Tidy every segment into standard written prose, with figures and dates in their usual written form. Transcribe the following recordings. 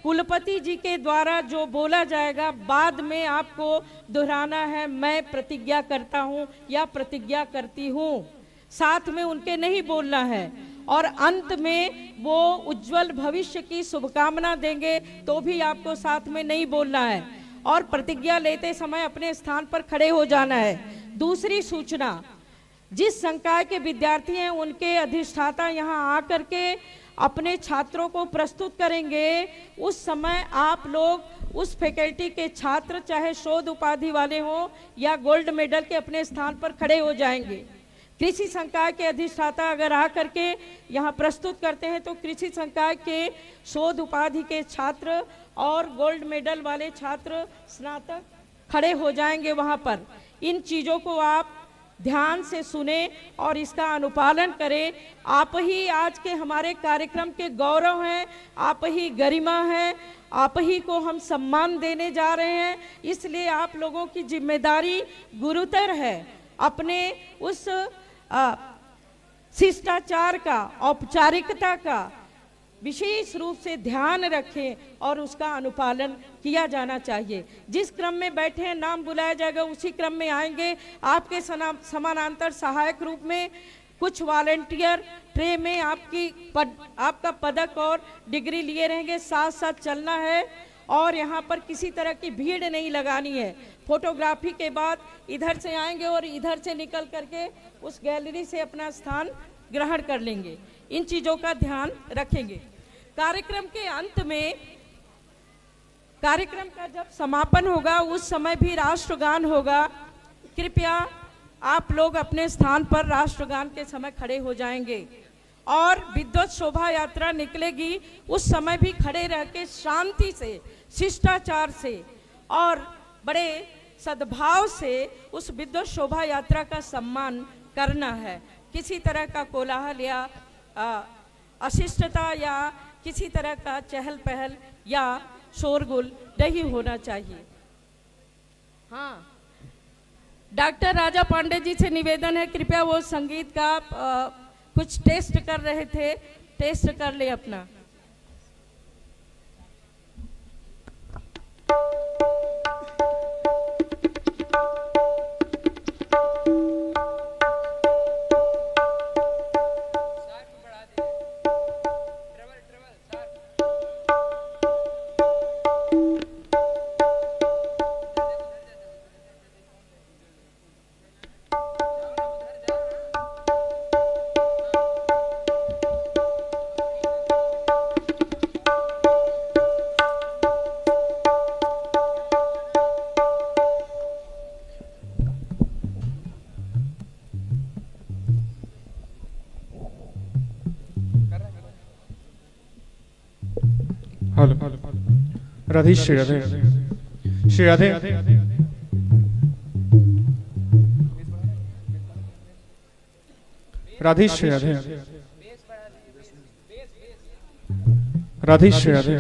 कुलपति जी के द्वारा जो बोला जाएगा बाद में आपको दोहराना है, मैं प्रतिज्ञा करता हूं या प्रतिज्ञा करती हूं, साथ में उनके नहीं बोलना है। और अंत में वो उज्जवल भविष्य की शुभकामना देंगे तो भी आपको साथ में नहीं बोलना है, और प्रतिज्ञा लेते समय अपने स्थान पर खड़े हो जाना है। दूसरी सूचना, जिस संकाय के विद्यार्थी हैं उनके अधिष्ठाता यहाँ आकर के अपने छात्रों को प्रस्तुत करेंगे, उस समय आप लोग उस फैकल्टी के छात्र चाहे शोध उपाधि वाले हों या गोल्ड मेडल के अपने स्थान पर खड़े हो जाएंगे। कृषि संकाय के अधिष्ठाता अगर आकर के यहाँ प्रस्तुत करते हैं तो कृषि संकाय के शोध उपाधि के छात्र और गोल्ड मेडल वाले छात्र स्नातक खड़े हो जाएंगे वहाँ पर। इन चीज़ों को आप ध्यान से सुने और इसका अनुपालन करें। आप ही आज के हमारे कार्यक्रम के गौरव हैं, आप ही गरिमा हैं, आप ही को हम सम्मान देने जा रहे हैं, इसलिए आप लोगों की जिम्मेदारी गुरुतर है। अपने उस शिष्टाचार का, औपचारिकता का विशेष रूप से ध्यान रखें और उसका अनुपालन किया जाना चाहिए। जिस क्रम में बैठे हैं नाम बुलाया जाएगा उसी क्रम में आएंगे। आपके समानांतर सहायक रूप में कुछ वॉलंटियर ट्रे में आपका पदक और डिग्री लिए रहेंगे, साथ साथ चलना है और यहाँ पर किसी तरह की भीड़ नहीं लगानी है। फोटोग्राफी के बाद इधर से आएंगे और इधर से निकल करके उस गैलरी से अपना स्थान ग्रहण कर लेंगे। इन चीज़ों का ध्यान रखेंगे। कार्यक्रम के अंत में, कार्यक्रम का जब समापन होगा उस समय भी राष्ट्रगान होगा। कृपया आप लोग अपने स्थान पर राष्ट्रगान के समय खड़े हो जाएंगे और विद्वत शोभा यात्रा निकलेगी, उस समय भी खड़े रह के शांति से, शिष्टाचार से और बड़े सद्भाव से उस विद्वत शोभा यात्रा का सम्मान करना है। किसी तरह का कोलाहल या अशिष्टता या किसी तरह का चहल पहल या शोरगुल नहीं होना चाहिए। हाँ, डॉक्टर राजा पांडे जी से निवेदन है, कृपया वो संगीत का कुछ टेस्ट कर रहे थे, टेस्ट कर ले अपना। Hello, Radhe Shri Radhe, Shri Radhe, Radhe Shri Radhe, Radhe Shri Radhe,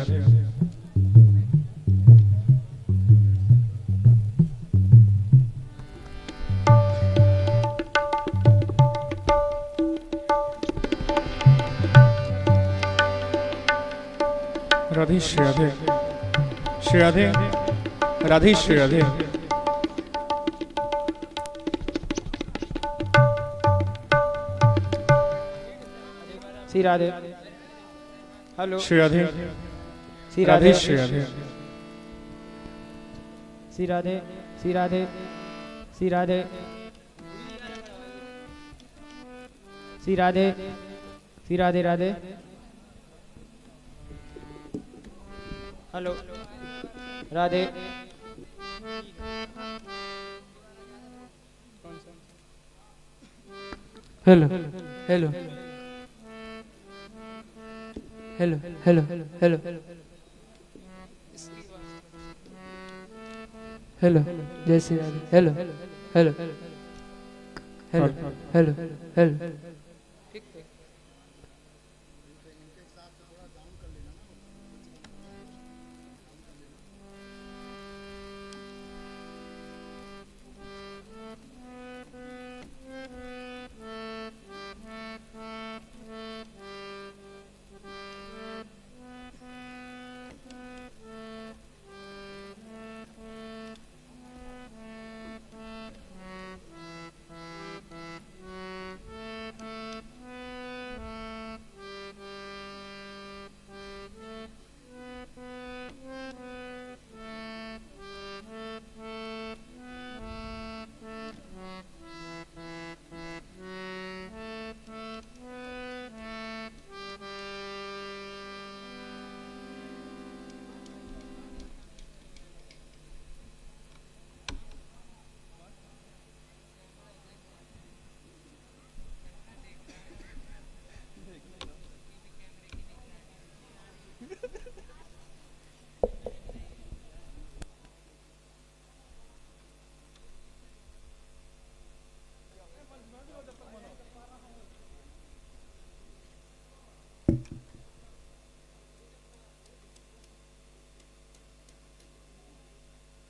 Radhe Shri Radhe, Shri Radhe, Radhe Shri Radhe, Shri Radhe, hello, Shri Radhe, Shri Radhe Radhe, Shri Radhe, Shri Radhe, Shri Radhe, Shri Radhe, Shri Radhe, Shri Radhe Radhe, hello, Radhe, hello, hello, hello, hello, hello, hello, जय Shri Radhe, hello, hello, hello, hello, hello,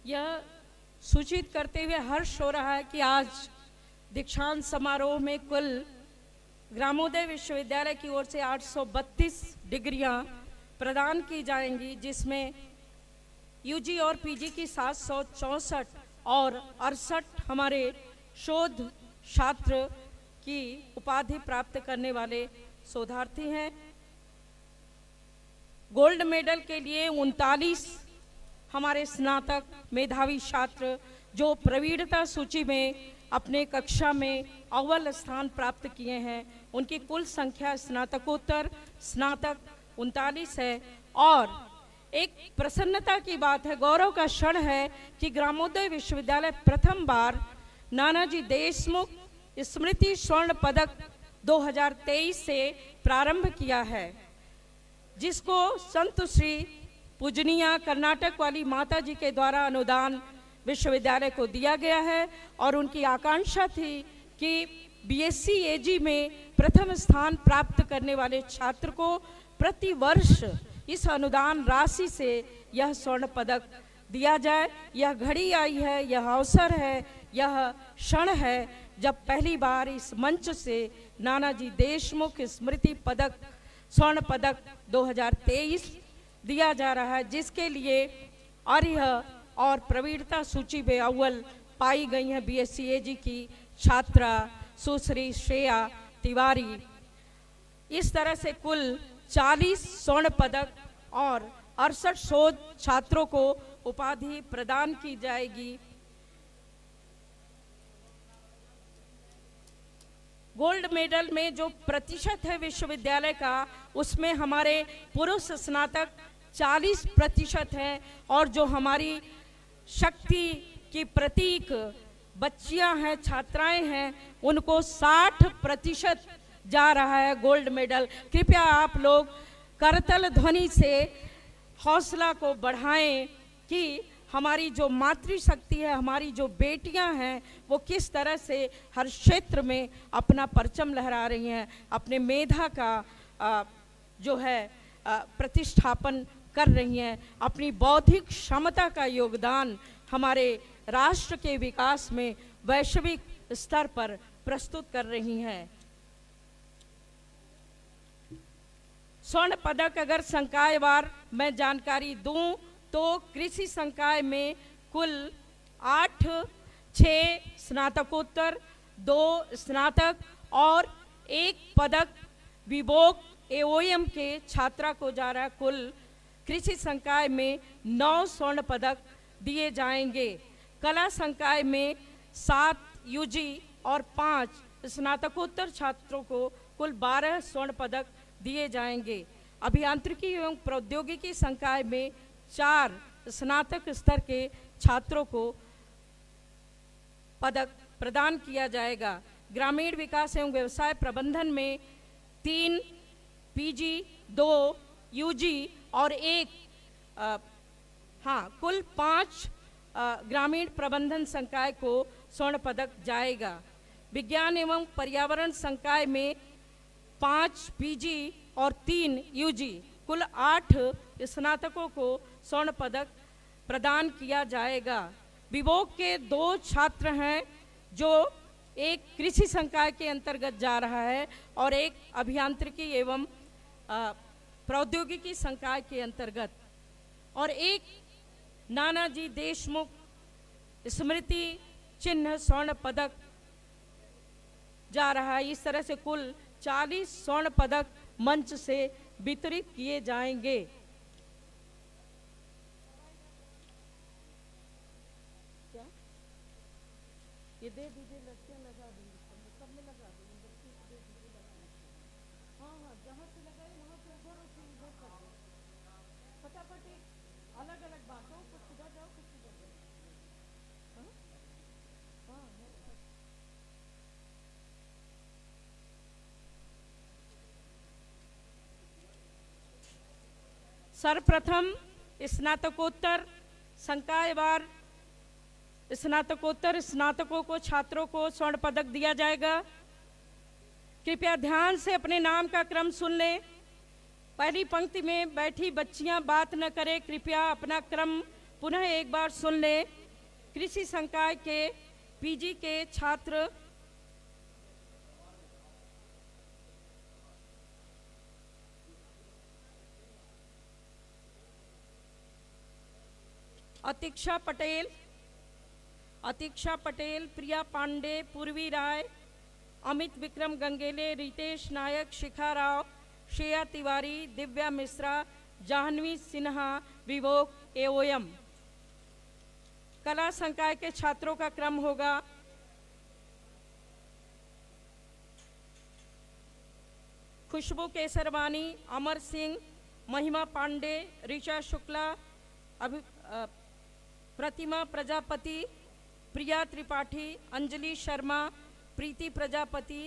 यह सूचित करते हुए हर्ष हो रहा है कि आज दीक्षांत समारोह में कुल ग्रामोदय विश्वविद्यालय की ओर से 832 डिग्रियां प्रदान की जाएंगी, जिसमें यूजी और पीजी की 764 और 68 हमारे शोध छात्र की उपाधि प्राप्त करने वाले शोधार्थी हैं। गोल्ड मेडल के लिए 39 हमारे स्नातक मेधावी छात्र जो प्रवीणता सूची में अपने कक्षा में अव्वल स्थान प्राप्त किए हैं, उनकी कुल संख्या स्नातकोत्तर स्नातक 39 है। और एक प्रसन्नता की बात है, गौरव का क्षण है कि ग्रामोदय विश्वविद्यालय प्रथम बार नानाजी देशमुख स्मृति स्वर्ण पदक 2023 से प्रारंभ किया है, जिसको संत श्री पूजनीय कर्नाटक वाली माता जी के द्वारा अनुदान विश्वविद्यालय को दिया गया है। और उनकी आकांक्षा थी कि बीएससी एजी में प्रथम स्थान प्राप्त करने वाले छात्र को प्रति वर्ष इस अनुदान राशि से यह स्वर्ण पदक दिया जाए। यह घड़ी आई है, यह अवसर है, यह क्षण है जब पहली बार इस मंच से नानाजी देशमुख स्मृति पदक स्वर्ण पदक 2023 दिया जा रहा है, जिसके लिए आर्य और प्रवीणता सूची में अव्वल पाई गई हैं बीएससी एजी की छात्रा सुश्री श्रेया तिवारी। इस तरह से कुल 40 स्वर्ण पदक और 68 शोध छात्रों को उपाधि प्रदान की जाएगी। गोल्ड मेडल में जो प्रतिशत है विश्वविद्यालय का, उसमें हमारे पुरुष स्नातक 40% है और जो हमारी शक्ति की प्रतीक बच्चियां हैं, छात्राएं हैं, उनको 60% जा रहा है गोल्ड मेडल। कृपया आप लोग करतल ध्वनि से हौसला को बढ़ाएं कि हमारी जो मातृशक्ति है, हमारी जो बेटियां हैं, वो किस तरह से हर क्षेत्र में अपना परचम लहरा रही हैं, अपने मेधा का जो है प्रतिष्ठापन कर रही हैं, अपनी बौद्धिक क्षमता का योगदान हमारे राष्ट्र के विकास में वैश्विक स्तर पर प्रस्तुत कर रही हैं। स्वर्ण पदक अगर संकायवार मैं जानकारी दूं तो कृषि संकाय में कुल 6 स्नातकोत्तर, 2 स्नातक और 1 पदक विभोग एओएम के छात्रा को जा रहा है। कुल कृषि संकाय में 9 स्वर्ण पदक दिए जाएंगे। कला संकाय में 7 यूजी और 5 स्नातकोत्तर छात्रों को कुल 12 स्वर्ण पदक दिए जाएंगे। अभियांत्रिकी एवं प्रौद्योगिकी संकाय में 4 स्नातक स्तर के छात्रों को पदक प्रदान किया जाएगा। ग्रामीण विकास एवं व्यवसाय प्रबंधन में 3 पीजी, 2 यूजी और 1 कुल 5 ग्रामीण प्रबंधन संकाय को स्वर्ण पदक जाएगा। विज्ञान एवं पर्यावरण संकाय में 5 पीजी और 3 यूजी कुल 8 स्नातकों को स्वर्ण पदक प्रदान किया जाएगा। विभोग के 2 छात्र हैं जो एक कृषि संकाय के अंतर्गत जा रहा है और एक अभियांत्रिकी एवं प्रौद्योगिकी संकाय के अंतर्गत, और एक नानाजी देशमुख स्मृति चिन्ह स्वर्ण पदक जा रहा है। इस तरह से कुल 40 स्वर्ण पदक मंच से वितरित किए जाएंगे। क्या ये दे दीजिए, लड़कियां लगा देंगे, सब में लगा देंगे। हाँ, जहाँ से लगाए वहाँ से उधर और फिर इधर कर दो। फटाफट एक अलग अलग बातों को इधर जाओ, कुछ इधर जाओ। सर्वप्रथम स्नातकोत्तर संकायवार स्नातकोत्तर स्नातकों को छात्रों को स्वर्ण पदक दिया जाएगा। कृपया ध्यान से अपने नाम का क्रम सुन लें। पहली पंक्ति में बैठी बच्चियां बात न करें, कृपया अपना क्रम पुनः एक बार सुन लें। कृषि संकाय के पीजी के छात्र अतीक्षा पटेल, प्रिया पांडे, पूर्वी राय, अमित विक्रम गंगेले, रितेश नायक, शिखा राव, श्रेया तिवारी, दिव्या मिश्रा, जाह्नवी सिन्हा, विवोक एओएम। कला संकाय के छात्रों का क्रम होगा खुशबू केसरवानी, अमर सिंह, महिमा पांडे, ऋचा शुक्ला, प्रतिमा प्रजापति, प्रिया त्रिपाठी, अंजलि शर्मा, प्रीति प्रजापति,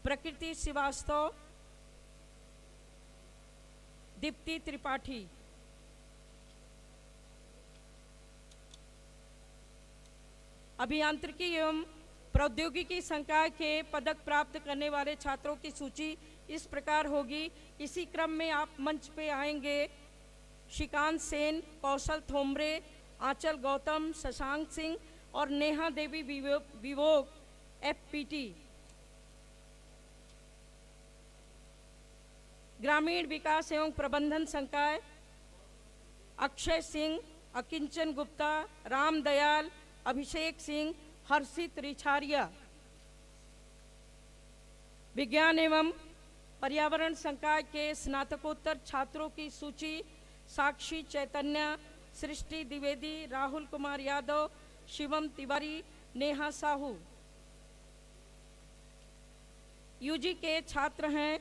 प्रकृति श्रीवास्तव, दीप्ति त्रिपाठी। अभियांत्रिकी एवं प्रौद्योगिकी संकाय के पदक प्राप्त करने वाले छात्रों की सूची इस प्रकार होगी। इसी क्रम में आप मंच पे आएंगे श्रीकांत सेन, कौशल थोमरे, आंचल गौतम, शशांक सिंह और नेहा देवी विवोक एफपीटी। ग्रामीण विकास एवं प्रबंधन संकाय अक्षय सिंह, अकिंचन गुप्ता, राम दयाल, अभिषेक सिंह, हर्षित रिछारिया। विज्ञान एवं पर्यावरण संकाय के स्नातकोत्तर छात्रों की सूची साक्षी चैतन्य, सृष्टि द्विवेदी, राहुल कुमार यादव, शिवम तिवारी, नेहा साहू। यूजी के छात्र हैं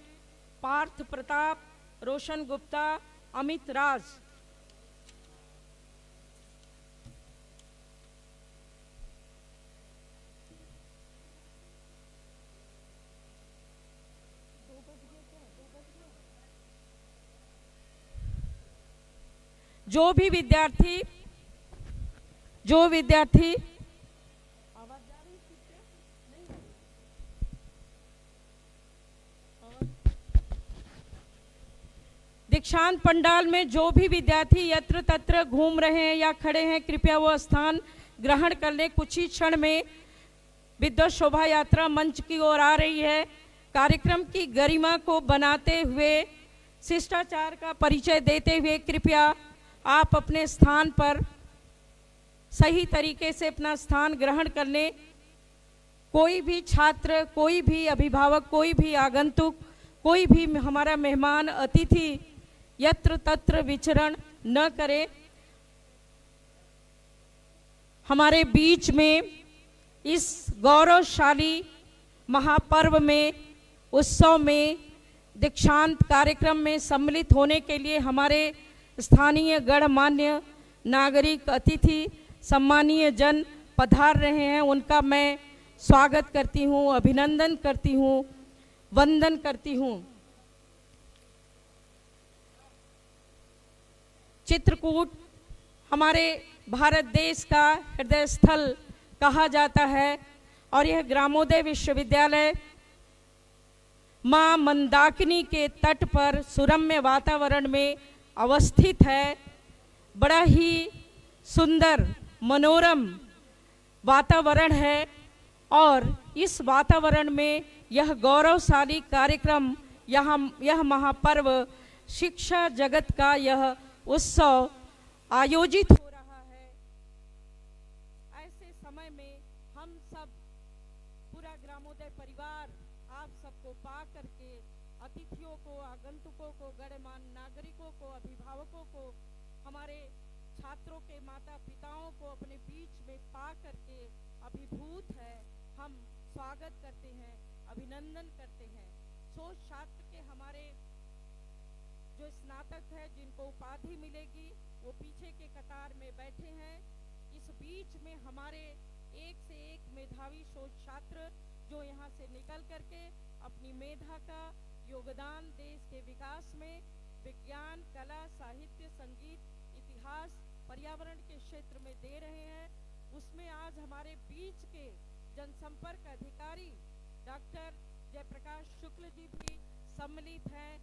पार्थ प्रताप, रोशन गुप्ता, अमित राज। जो विद्यार्थी दीक्षांत पंडाल में जो भी विद्यार्थी यत्र तत्र घूम रहे हैं या खड़े हैं, कृपया वो स्थान ग्रहण कर ले। कुछ ही क्षण में विद्वत शोभा यात्रा मंच की ओर आ रही है। कार्यक्रम की गरिमा को बनाते हुए, शिष्टाचार का परिचय देते हुए कृपया आप अपने स्थान पर सही तरीके से अपना स्थान ग्रहण कर लें। कोई भी छात्र, कोई भी अभिभावक, कोई भी आगंतुक, कोई भी हमारा मेहमान अतिथि यत्र तत्र विचरण न करे। हमारे बीच में इस गौरवशाली महापर्व में, उत्सव में, दीक्षांत कार्यक्रम में सम्मिलित होने के लिए हमारे स्थानीय गणमान्य नागरिक, अतिथि, सम्मानीय जन पधार रहे हैं। उनका मैं स्वागत करती हूँ, अभिनंदन करती हूँ, वंदन करती हूँ। चित्रकूट हमारे भारत देश का हृदय स्थल कहा जाता है और यह ग्रामोदय विश्वविद्यालय मां मंदाकिनी के तट पर सुरम्य वातावरण में अवस्थित है। बड़ा ही सुंदर मनोरम वातावरण है और इस वातावरण में यह गौरवशाली कार्यक्रम, यह महापर्व, शिक्षा जगत का यह उत्सव आयोजित हो रहा है। ऐसे समय में हम सब, पूरा ग्रामोदय परिवार, आप सबको पा करके, अतिथियों को, आगंतुकों को, गणमान्य नागरिकों को, अभिभावकों को, हमारे छात्रों के माता पिताओं को अपने बीच में पा करके अभिभूत है। हम स्वागत करते हैं, अभिनंदन करते हैं। सोच छात्र के हमारे जो स्नातक है, जिनको उपाधि मिलेगी, वो पीछे के कतार में बैठे हैं। इस बीच में हमारे एक से एक मेधावी शोध छात्र जो यहाँ से निकल करके अपनी मेधा का योगदान देश के विकास में विज्ञान, कला, साहित्य, संगीत, इतिहास, पर्यावरण के क्षेत्र में दे रहे हैं। उसमें आज हमारे बीच के जनसंपर्क अधिकारी डॉक्टर जयप्रकाश शुक्ल जी भी सम्मिलित हैं।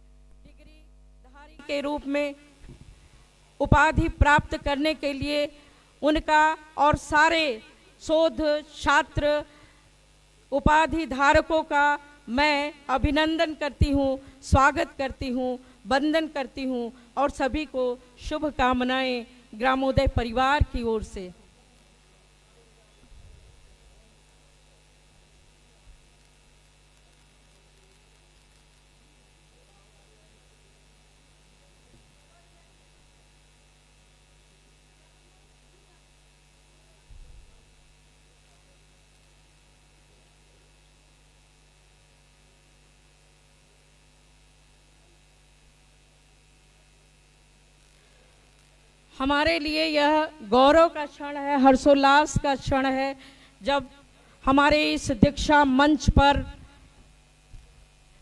डिग्री धारी के रूप में उपाधि प्राप्त करने के लिए उनका और सारे शोध छात्र उपाधि धारकों का मैं अभिनंदन करती हूँ, स्वागत करती हूँ, वंदन करती हूँ और सभी को शुभकामनाएं ग्रामोदय परिवार की ओर से। हमारे लिए यह गौरव का क्षण है, हर्षोल्लास का क्षण है, जब हमारे इस दीक्षा मंच पर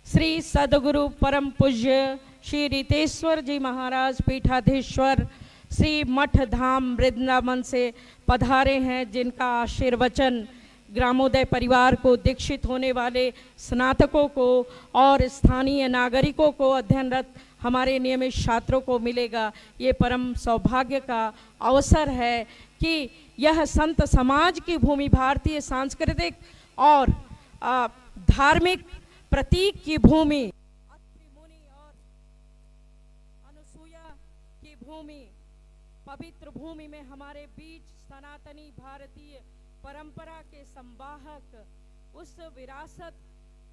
श्री सदगुरु परम पूज्य श्री रितेश्वर जी महाराज पीठाधीश्वर श्री मठ धाम वृंदावन से पधारे हैं, जिनका आशीर्वचन ग्रामोदय परिवार को, दीक्षित होने वाले स्नातकों को और स्थानीय नागरिकों को, अध्ययनरत हमारे नियमित छात्रों को मिलेगा। ये परम सौभाग्य का अवसर है कि यह संत समाज की भूमि, भारतीय सांस्कृतिक और धार्मिक प्रतीक की भूमि, अत्रि मुनि और अनुसुईया की भूमि, पवित्र भूमि में हमारे बीच सनातनी भारतीय परंपरा के संवाहक, उस विरासत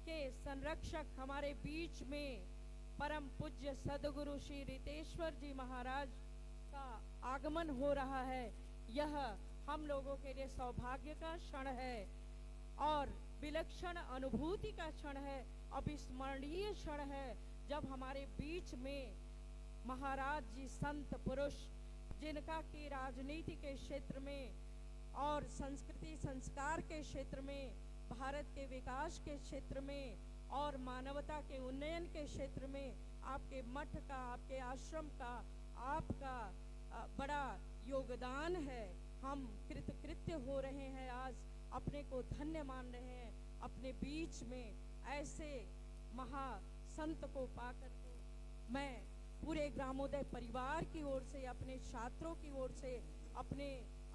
के संरक्षक हमारे बीच में परम पूज्य सदगुरु श्री रितेश्वर जी महाराज का आगमन हो रहा है। यह हम लोगों के लिए सौभाग्य का क्षण है और विलक्षण अनुभूति का क्षण है, अविस्मरणीय क्षण है, जब हमारे बीच में महाराज जी संत पुरुष, जिनका की राजनीति के क्षेत्र में और संस्कृति संस्कार के क्षेत्र में, भारत के विकास के क्षेत्र में और मानवता के उन्नयन के क्षेत्र में आपके मठ का, आपके आश्रम का, आपका बड़ा योगदान है। हम कृतकृत्य हो रहे हैं, आज अपने को धन्य मान रहे हैं अपने बीच में ऐसे महासंत को पाकर के। मैं पूरे ग्रामोदय परिवार की ओर से, अपने छात्रों की ओर से, अपने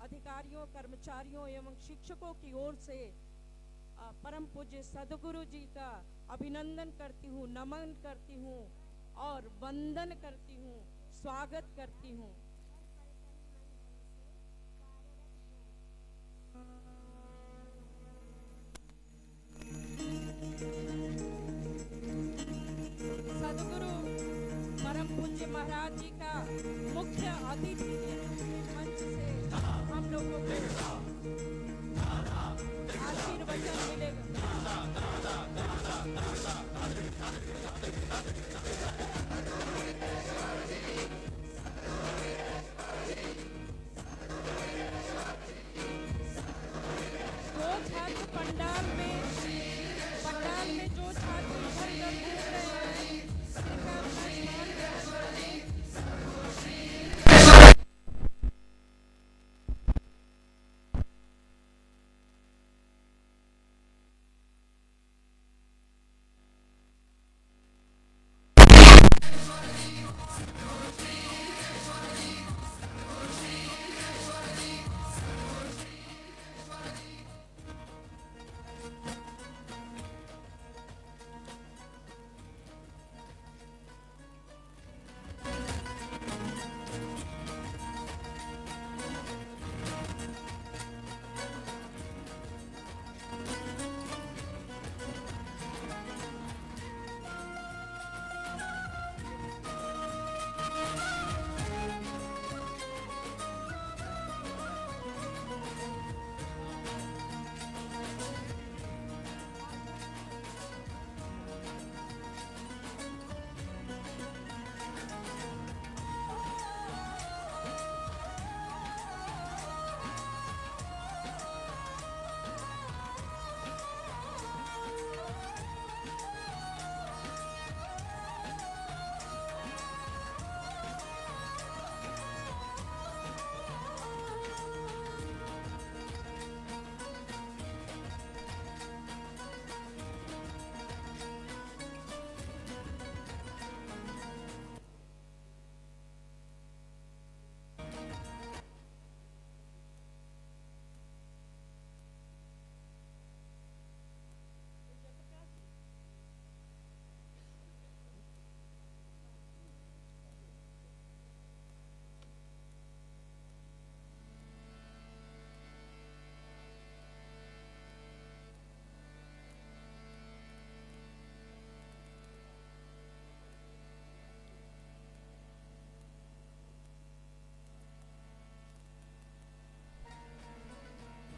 अधिकारियों, कर्मचारियों एवं शिक्षकों की ओर से परम पूज्य सदगुरु जी का अभिनंदन करती हूँ, नमन करती हूँ और वंदन करती हूँ, स्वागत करती हूँ। सदगुरु परम पूज्य महाराज जी का मुख्य अतिथि के रूप में मंच से हम लोगों को आशीर्वचन मिलेगा। जो छात्र पंडाल में जो छात्र इधर उधर घूम रहे हैं, कृपया अपना ध्यान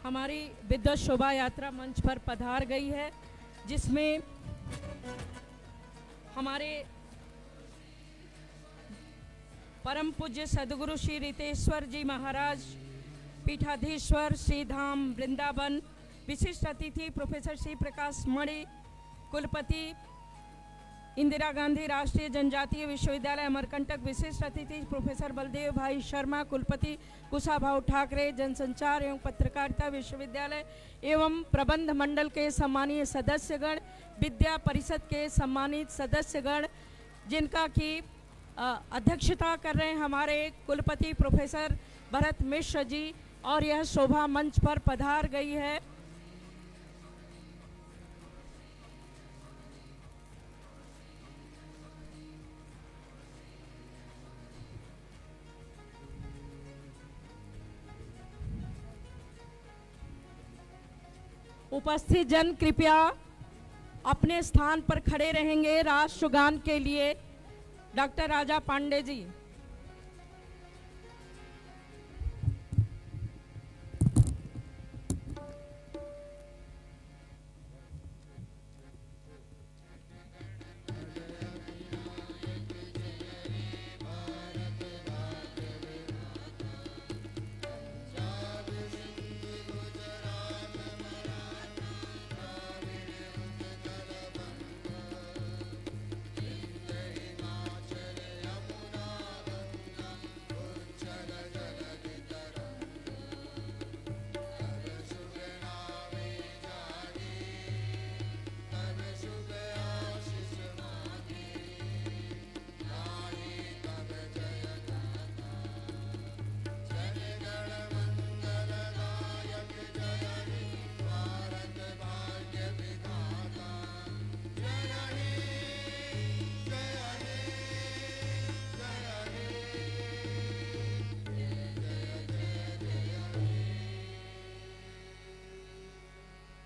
हमारी विद्वत शोभा यात्रा मंच पर पधार गई है, जिसमें हमारे परम पूज्य सदगुरु श्री रितेश्वर जी महाराज, पीठाधीश्वर श्री धाम वृंदावन, विशिष्ट अतिथि प्रोफेसर श्री प्रकाश मणि, कुलपति इंदिरा गांधी राष्ट्रीय जनजातीय विश्वविद्यालय अमरकंटक, विशिष्ट अतिथि प्रोफेसर बलदेव भाई शर्मा, कुलपति कुशाभाऊ ठाकरे जनसंचार एवं पत्रकारिता विश्वविद्यालय एवं प्रबंध मंडल के सम्मानीय सदस्यगण, विद्या परिषद के सम्मानित सदस्यगण, जिनका की अध्यक्षता कर रहे हैं हमारे कुलपति प्रोफेसर भरत मिश्र जी, और यह शोभा मंच पर पधार गई है। उपस्थित जन कृपया अपने स्थान पर खड़े रहेंगे राष्ट्रगान के लिए। डॉक्टर राजा पांडे जी।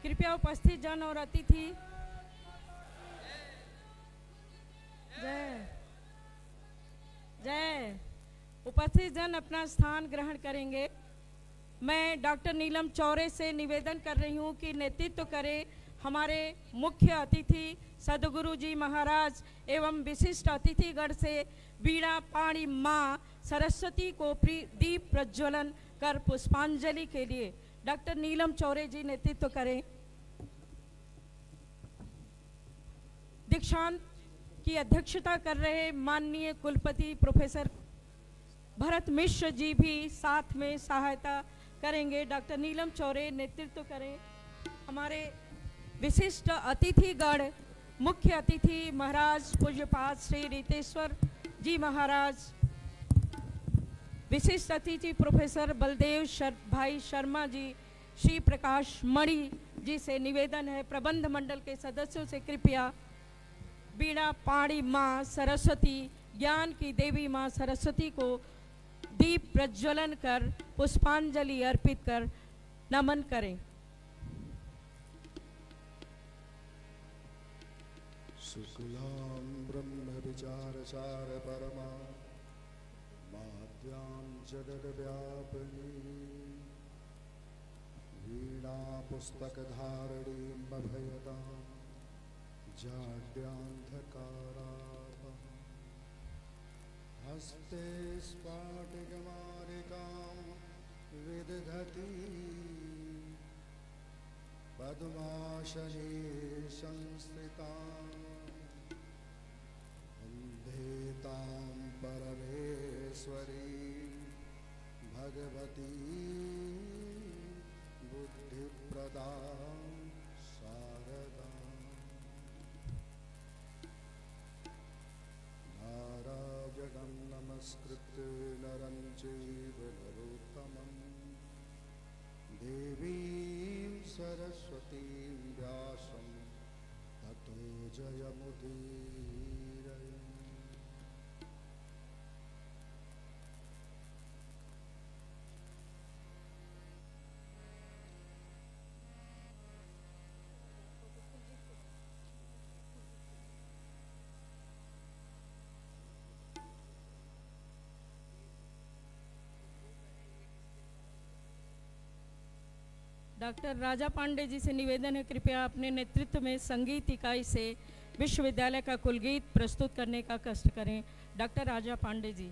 कृपया उपस्थित जन और अतिथि जय जय उपस्थित जन अपना स्थान ग्रहण करेंगे। मैं डॉक्टर नीलम चौरे से निवेदन कर रही हूँ कि नेतृत्व करें हमारे मुख्य अतिथि सदगुरु जी महाराज एवं विशिष्ट अतिथिगण से वीणा पाणी माँ सरस्वती को दीप प्रज्वलन कर पुष्पांजलि के लिए डॉक्टर नीलम चौरे जी नेतृत्व करें। दीक्षांत की अध्यक्षता कर रहे माननीय कुलपति प्रोफेसर भरत मिश्र जी भी साथ में सहायता करेंगे। डॉक्टर नीलम चौरे नेतृत्व करें। हमारे विशिष्ट अतिथिगण, मुख्य अतिथि महाराज पूज्यपाद श्री रितेश्वर जी महाराज, विशिष्ट अतिथि प्रोफेसर बलदेव भाई शर्मा जी, श्री प्रकाश मणि जी से निवेदन है प्रबंध मंडल के सदस्यों से कृपया वीणा पाणी माँ सरस्वती, ज्ञान की देवी माँ सरस्वती को दीप प्रज्वलन कर पुष्पांजलि अर्पित कर नमन करें। शुक्लां ब्रह्म विचारसार परमा माद्यां जगद्व्यापिनी वीणा पुस्तकधारिणीं अभयदां जाड्यान्धकारापहं हस्ते स्फाटिकमालिकां विदधती पद्मासने संस्थितां वन्दे तां परमेश्वरी भगवती बुद्धिप्रदां शारदां नारायणं नमस्कृत्य नरं चैव नरोत्तमं देवीं सरस्वतीं व्यासं ततो जयमुदीरये। डॉक्टर राजा पांडे जी से निवेदन है, कृपया अपने नेतृत्व में संगीत इकाई से विश्वविद्यालय का कुलगीत प्रस्तुत करने का कष्ट करें। डॉक्टर राजा पांडे जी।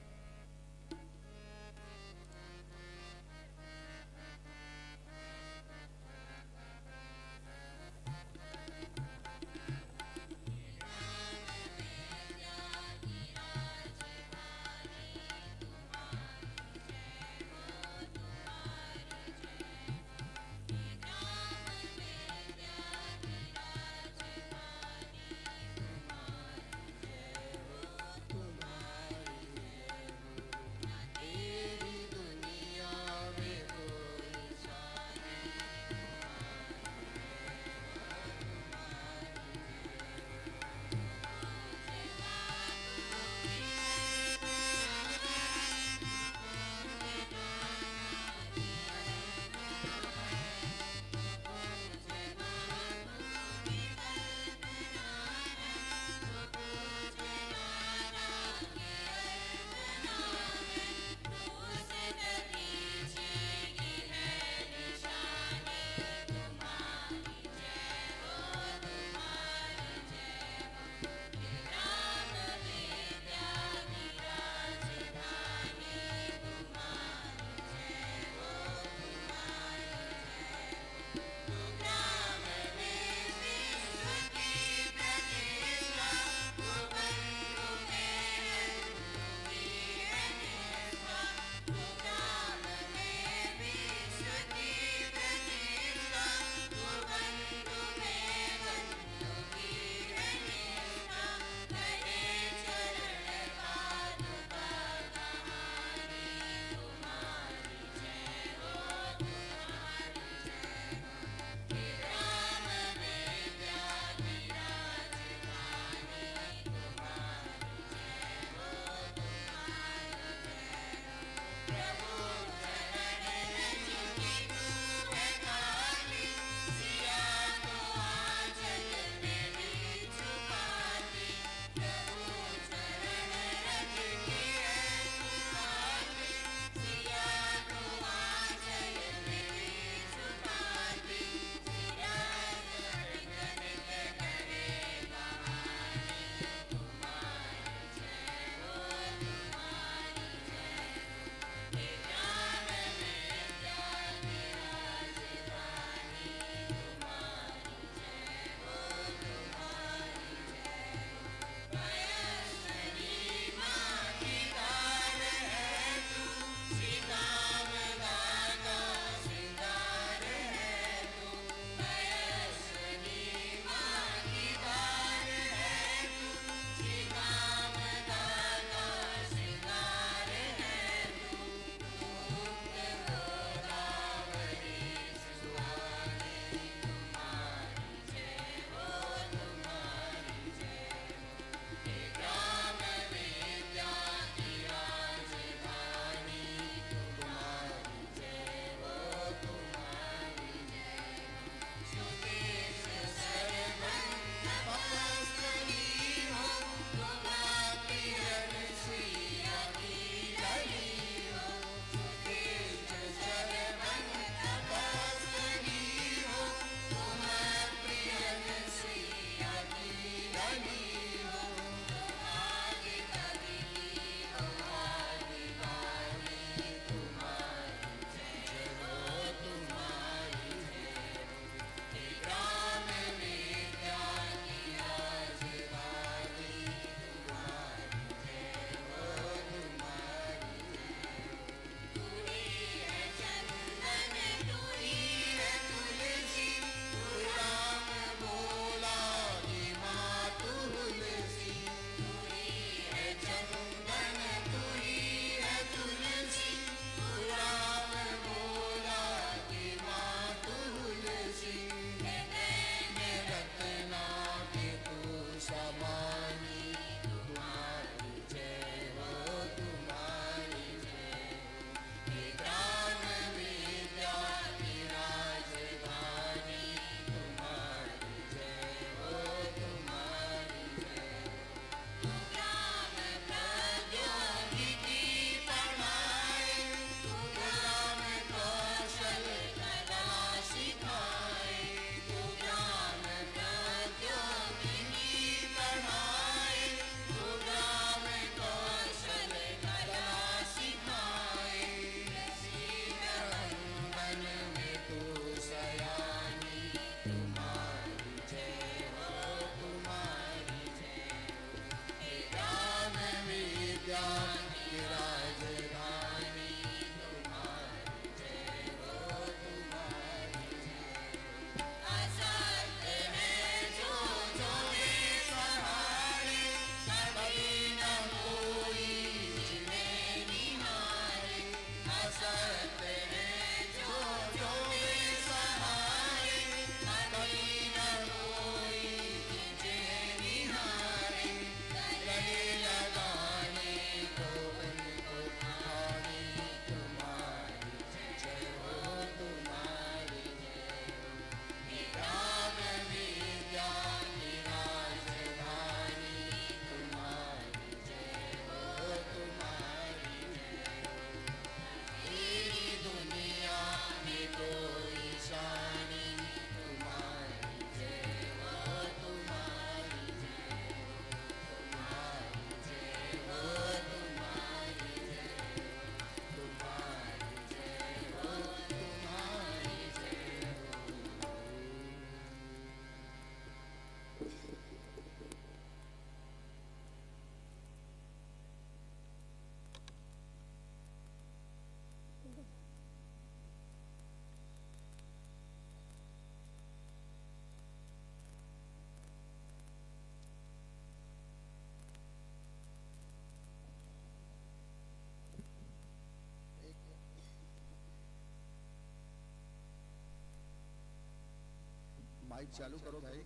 माइक चालू करो भाई।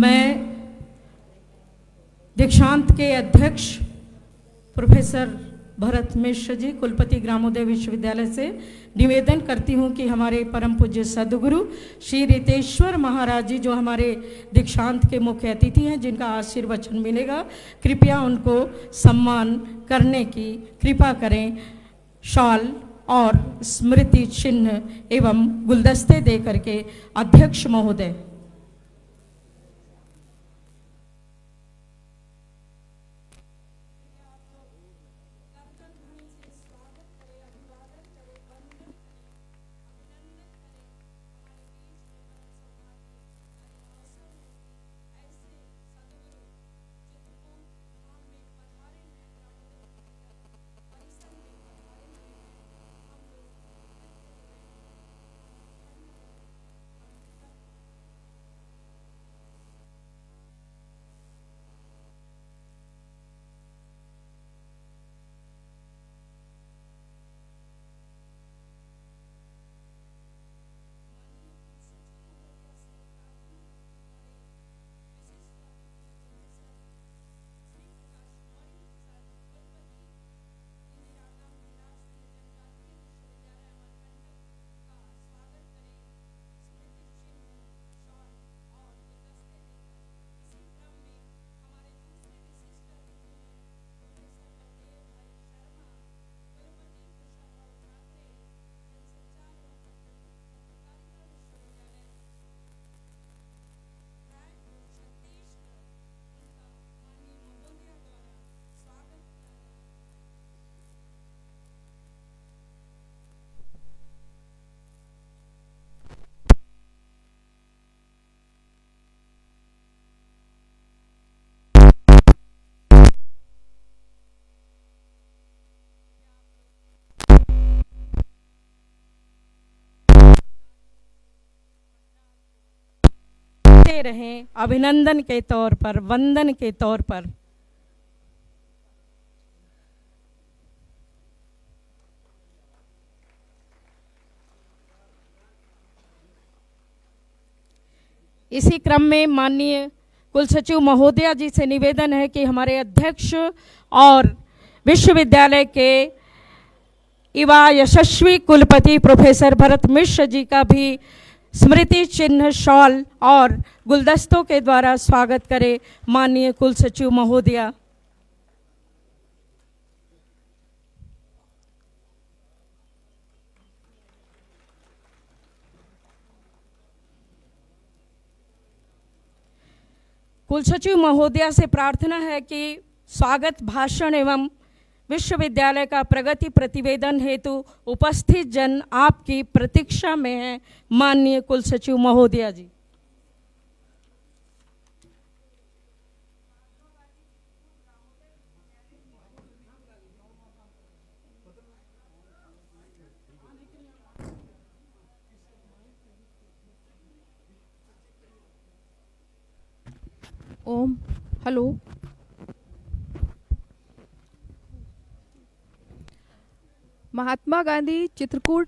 मैं दीक्षांत के अध्यक्ष प्रोफेसर भरत मिश्र जी, कुलपति ग्रामोदय विश्वविद्यालय से निवेदन करती हूँ कि हमारे परम पूज्य सद्गुरु श्री रितेश्वर महाराज जी, जो हमारे दीक्षांत के मुख्य अतिथि हैं, जिनका आशीर्वचन मिलेगा, कृपया उनको सम्मान करने की कृपा करें। शॉल और स्मृति चिन्ह एवं गुलदस्ते दे करके अध्यक्ष महोदय। रहें अभिनंदन के तौर पर, वंदन के तौर पर। इसी क्रम में माननीय कुलसचिव महोदया जी से निवेदन है कि हमारे अध्यक्ष और विश्वविद्यालय के युवा यशस्वी कुलपति प्रोफेसर भरत मिश्र जी का भी स्मृति चिन्ह, शॉल और गुलदस्तों के द्वारा स्वागत करे माननीय कुलसचिव महोदया। कुलसचिव महोदया से प्रार्थना है कि स्वागत भाषण एवं विश्वविद्यालय का प्रगति प्रतिवेदन हेतु उपस्थित जन आपकी प्रतीक्षा में है। माननीय कुलसचिव महोदया जी। ओम हेलो, महात्मा गांधी चित्रकूट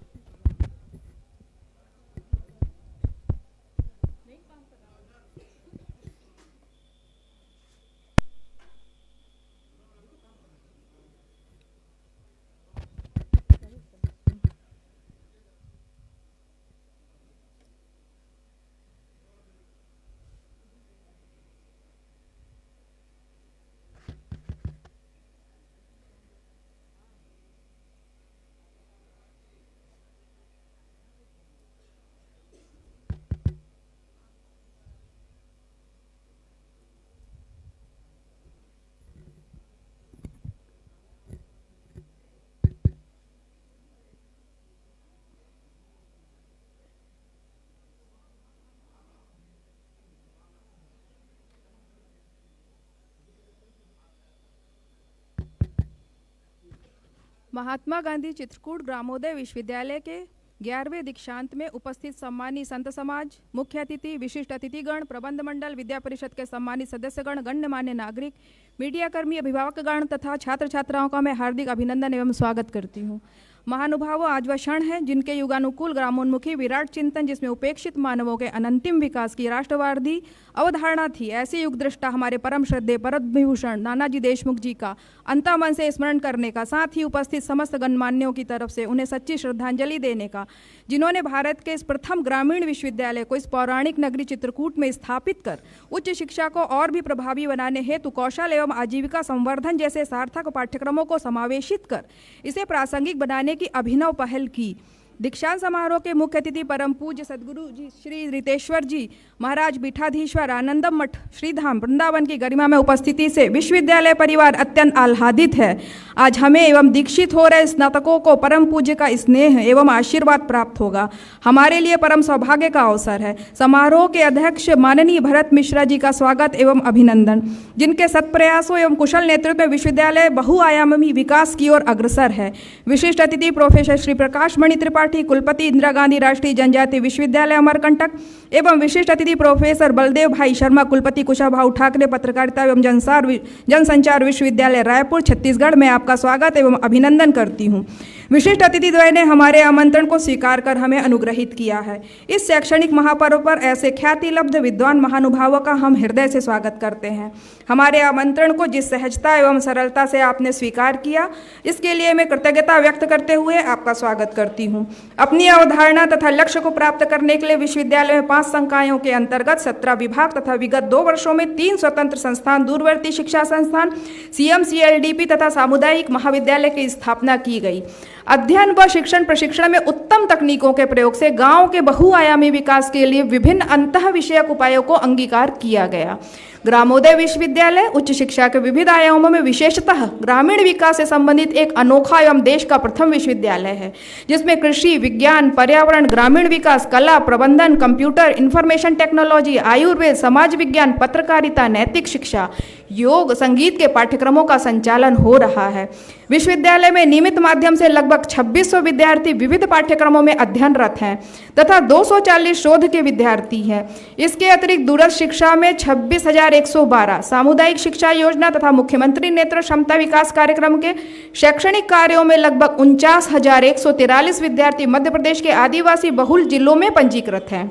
महात्मा गांधी चित्रकूट ग्रामोदय विश्वविद्यालय के 11वें दीक्षांत में उपस्थित सम्मानित संत समाज, मुख्य अतिथि, विशिष्ट अतिथिगण, प्रबंध मंडल, विद्या परिषद के सम्मानित सदस्यगण, गण्यमान्य नागरिक, मीडियाकर्मी, अभिभावकगण तथा छात्र छात्राओं का मैं हार्दिक अभिनंदन एवं स्वागत करती हूँ। महानुभावों, आज वह क्षण है जिनके युगानुकूल ग्रामोन्मुखी विराट चिंतन, जिसमें उपेक्षित मानवों के अनंतिम विकास की राष्ट्रवादी अवधारणा थी, ऐसे युग दृष्टा हमारे परम श्रद्धेय पद्म विभूषण नानाजी देशमुख जी का अंतः मन से स्मरण करने का, साथ ही उपस्थित समस्त गणमान्यों की तरफ से उन्हें सच्ची श्रद्धांजलि देने का, जिन्होंने भारत के इस प्रथम ग्रामीण विश्वविद्यालय को इस पौराणिक नगरी चित्रकूट में स्थापित कर उच्च शिक्षा को और भी प्रभावी बनाने हेतु कौशल एवं आजीविका संवर्धन जैसे सार्थक पाठ्यक्रमों को समावेशित कर इसे प्रासंगिक बनाने की अभिनव पहल की। दीक्षांत समारोह के मुख्य अतिथि परम पूज्य सदगुरु जी श्री रितेश्वर जी महाराज पीठाधीश्वर आनंदम मठ श्रीधाम वृंदावन की गरिमा में उपस्थिति से विश्वविद्यालय परिवार अत्यंत आह्लादित है। आज हमें एवं दीक्षित हो रहे स्नातकों को परम पूज्य का स्नेह एवं आशीर्वाद प्राप्त होगा, हमारे लिए परम सौभाग्य का अवसर है। समारोह के अध्यक्ष माननीय भरत मिश्रा जी का स्वागत एवं अभिनंदन, जिनके सत्प्रयासों एवं कुशल नेतृत्व में विश्वविद्यालय बहुआयामी विकास की ओर अग्रसर है। विशिष्ट अतिथि प्रोफेसर श्री प्रकाश मणि त्रिपाठी, कुलपति इंदिरा गांधी राष्ट्रीय जनजाति विश्वविद्यालय अमरकंटक एवं विशिष्ट अतिथि प्रोफेसर बलदेव भाई शर्मा, कुलपति कुशाभाऊ ठाकरे पत्रकारिता एवं जनसंचार विश्वविद्यालय रायपुर छत्तीसगढ़ में आपका स्वागत एवं अभिनंदन करती हूँ। विशिष्ट अतिथि द्वय ने हमारे आमंत्रण को स्वीकार कर हमें अनुग्रहित किया है। इस शैक्षणिक महापर्व पर ऐसे ख्यातिलब्ध विद्वान महानुभावों का हम हृदय से स्वागत करते हैं। हमारे आमंत्रण को जिस सहजता एवं सरलता से आपने स्वीकार किया, इसके लिए मैं कृतज्ञता व्यक्त करते हुए आपका स्वागत करती हूँ। अपनी अवधारणा तथा लक्ष्य को प्राप्त करने के लिए विश्वविद्यालय में 5 संकायों के अंतर्गत 17 विभाग तथा विगत 2 वर्षों में 3 स्वतंत्र संस्थान, दूरवर्ती शिक्षा संस्थान, CMCLDP तथा सामुदायिक महाविद्यालय की स्थापना की गई। अध्ययन व शिक्षण प्रशिक्षण में उत्तम तकनीकों के प्रयोग से गांव के बहुआयामी विकास के लिए विभिन्न अंतः विषयक उपायों को अंगीकार किया गया। ग्रामोदय विश्वविद्यालय उच्च शिक्षा के विविध आयामों में विशेषतः ग्रामीण विकास से संबंधित एक अनोखा एवं देश का प्रथम विश्वविद्यालय है, जिसमें कृषि, विज्ञान, पर्यावरण, ग्रामीण विकास, कला, प्रबंधन, कंप्यूटर, इंफॉर्मेशन टेक्नोलॉजी, आयुर्वेद, समाज विज्ञान, पत्रकारिता, नैतिक शिक्षा, योग, संगीत के पाठ्यक्रमों का संचालन हो रहा है। विश्वविद्यालय में नियमित माध्यम से लगभग 2600 विद्यार्थी विविध पाठ्यक्रमों में अध्ययनरत हैं तथा 240 शोध के विद्यार्थी हैं। इसके अतिरिक्त दूरस्थ शिक्षा में 26,112, सामुदायिक शिक्षा योजना तथा मुख्यमंत्री नेत्र क्षमता विकास कार्यक्रम के शैक्षणिक कार्यों में लगभग 49,143 विद्यार्थी मध्य प्रदेश के आदिवासी बहुल जिलों में पंजीकृत हैं।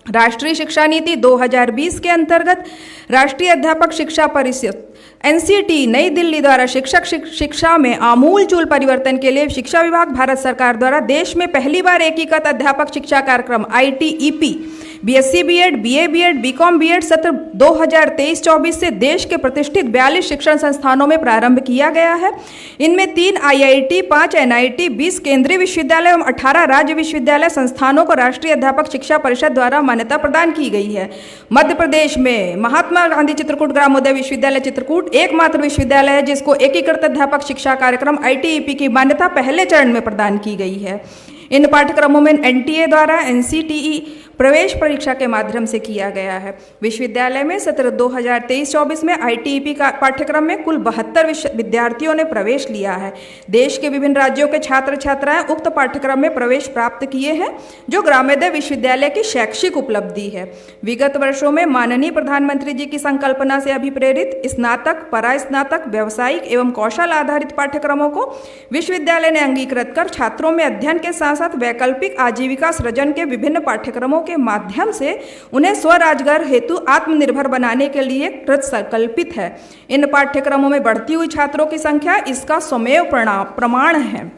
राष्ट्रीय शिक्षा नीति 2020 के अंतर्गत राष्ट्रीय अध्यापक शिक्षा परिषद NCT नई दिल्ली द्वारा शिक्षक शिक्षा में आमूलचूल परिवर्तन के लिए शिक्षा विभाग भारत सरकार द्वारा देश में पहली बार एकीकृत अध्यापक शिक्षा कार्यक्रम ITEP BSc B.Ed, BA B.Ed, BCom B.Ed सत्र 2023-24 से देश के प्रतिष्ठित 42 शिक्षण संस्थानों में प्रारंभ किया गया है। इनमें 3 IIT, 5 NIT, 20 केंद्रीय विश्वविद्यालय एवं 18 राज्य विश्वविद्यालय संस्थानों को राष्ट्रीय अध्यापक शिक्षा परिषद द्वारा मान्यता प्रदान की गई है। मध्य प्रदेश में महात्मा गांधी चित्रकूट ग्रामोदय विश्वविद्यालय चित्रकूट एकमात्र विश्वविद्यालय है जिसको एकीकृत अध्यापक शिक्षा कार्यक्रम ITEP की मान्यता पहले चरण में प्रदान की गई है। इन पाठ्यक्रमों में NTA द्वारा NCTE प्रवेश परीक्षा के माध्यम से किया गया है। विश्वविद्यालय में सत्र 2023-24 में ITEP का पाठ्यक्रम में कुल 72 विद्यार्थियों ने प्रवेश लिया है। देश के विभिन्न राज्यों के छात्र छात्राएं उक्त पाठ्यक्रम में प्रवेश प्राप्त किए हैं, जो ग्रामोदय विश्वविद्यालय की शैक्षिक उपलब्धि है। विगत वर्षों में माननीय प्रधानमंत्री जी की संकल्पना से अभिप्रेरित स्नातक, परास्नातक, व्यावसायिक एवं कौशल आधारित पाठ्यक्रमों को विश्वविद्यालय ने अंगीकृत कर छात्रों में अध्ययन के साथ साथ वैकल्पिक आजीविका सृजन के विभिन्न पाठ्यक्रमों के माध्यम से उन्हें स्वरोजगार हेतु आत्मनिर्भर बनाने के लिए कृत संकल्पित है। इन पाठ्यक्रमों में बढ़ती हुई छात्रों की संख्या इसका स्वमेव प्रमाण है।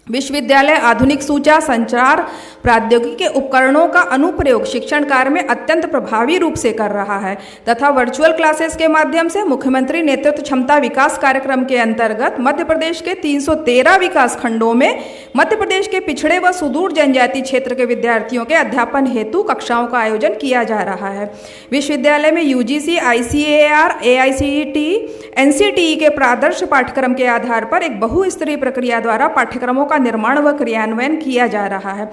विश्वविद्यालय आधुनिक सूचना संचार प्रौद्योगिकी के उपकरणों का अनुप्रयोग शिक्षण कार्य में अत्यंत प्रभावी रूप से कर रहा है तथा वर्चुअल क्लासेस के माध्यम से मुख्यमंत्री नेतृत्व क्षमता विकास कार्यक्रम के अंतर्गत मध्य प्रदेश के 313 विकास खंडों में मध्य प्रदेश के पिछड़े व सुदूर जनजाति क्षेत्र के विद्यार्थियों के अध्यापन हेतु कक्षाओं का आयोजन किया जा रहा है। विश्वविद्यालय में UGC, ICAR, AICTE, NCTE के प्रादर्श पाठ्यक्रम के आधार पर एक बहुस्तरीय प्रक्रिया द्वारा पाठ्यक्रमों का निर्माण व क्रियान्वयन किया जा रहा है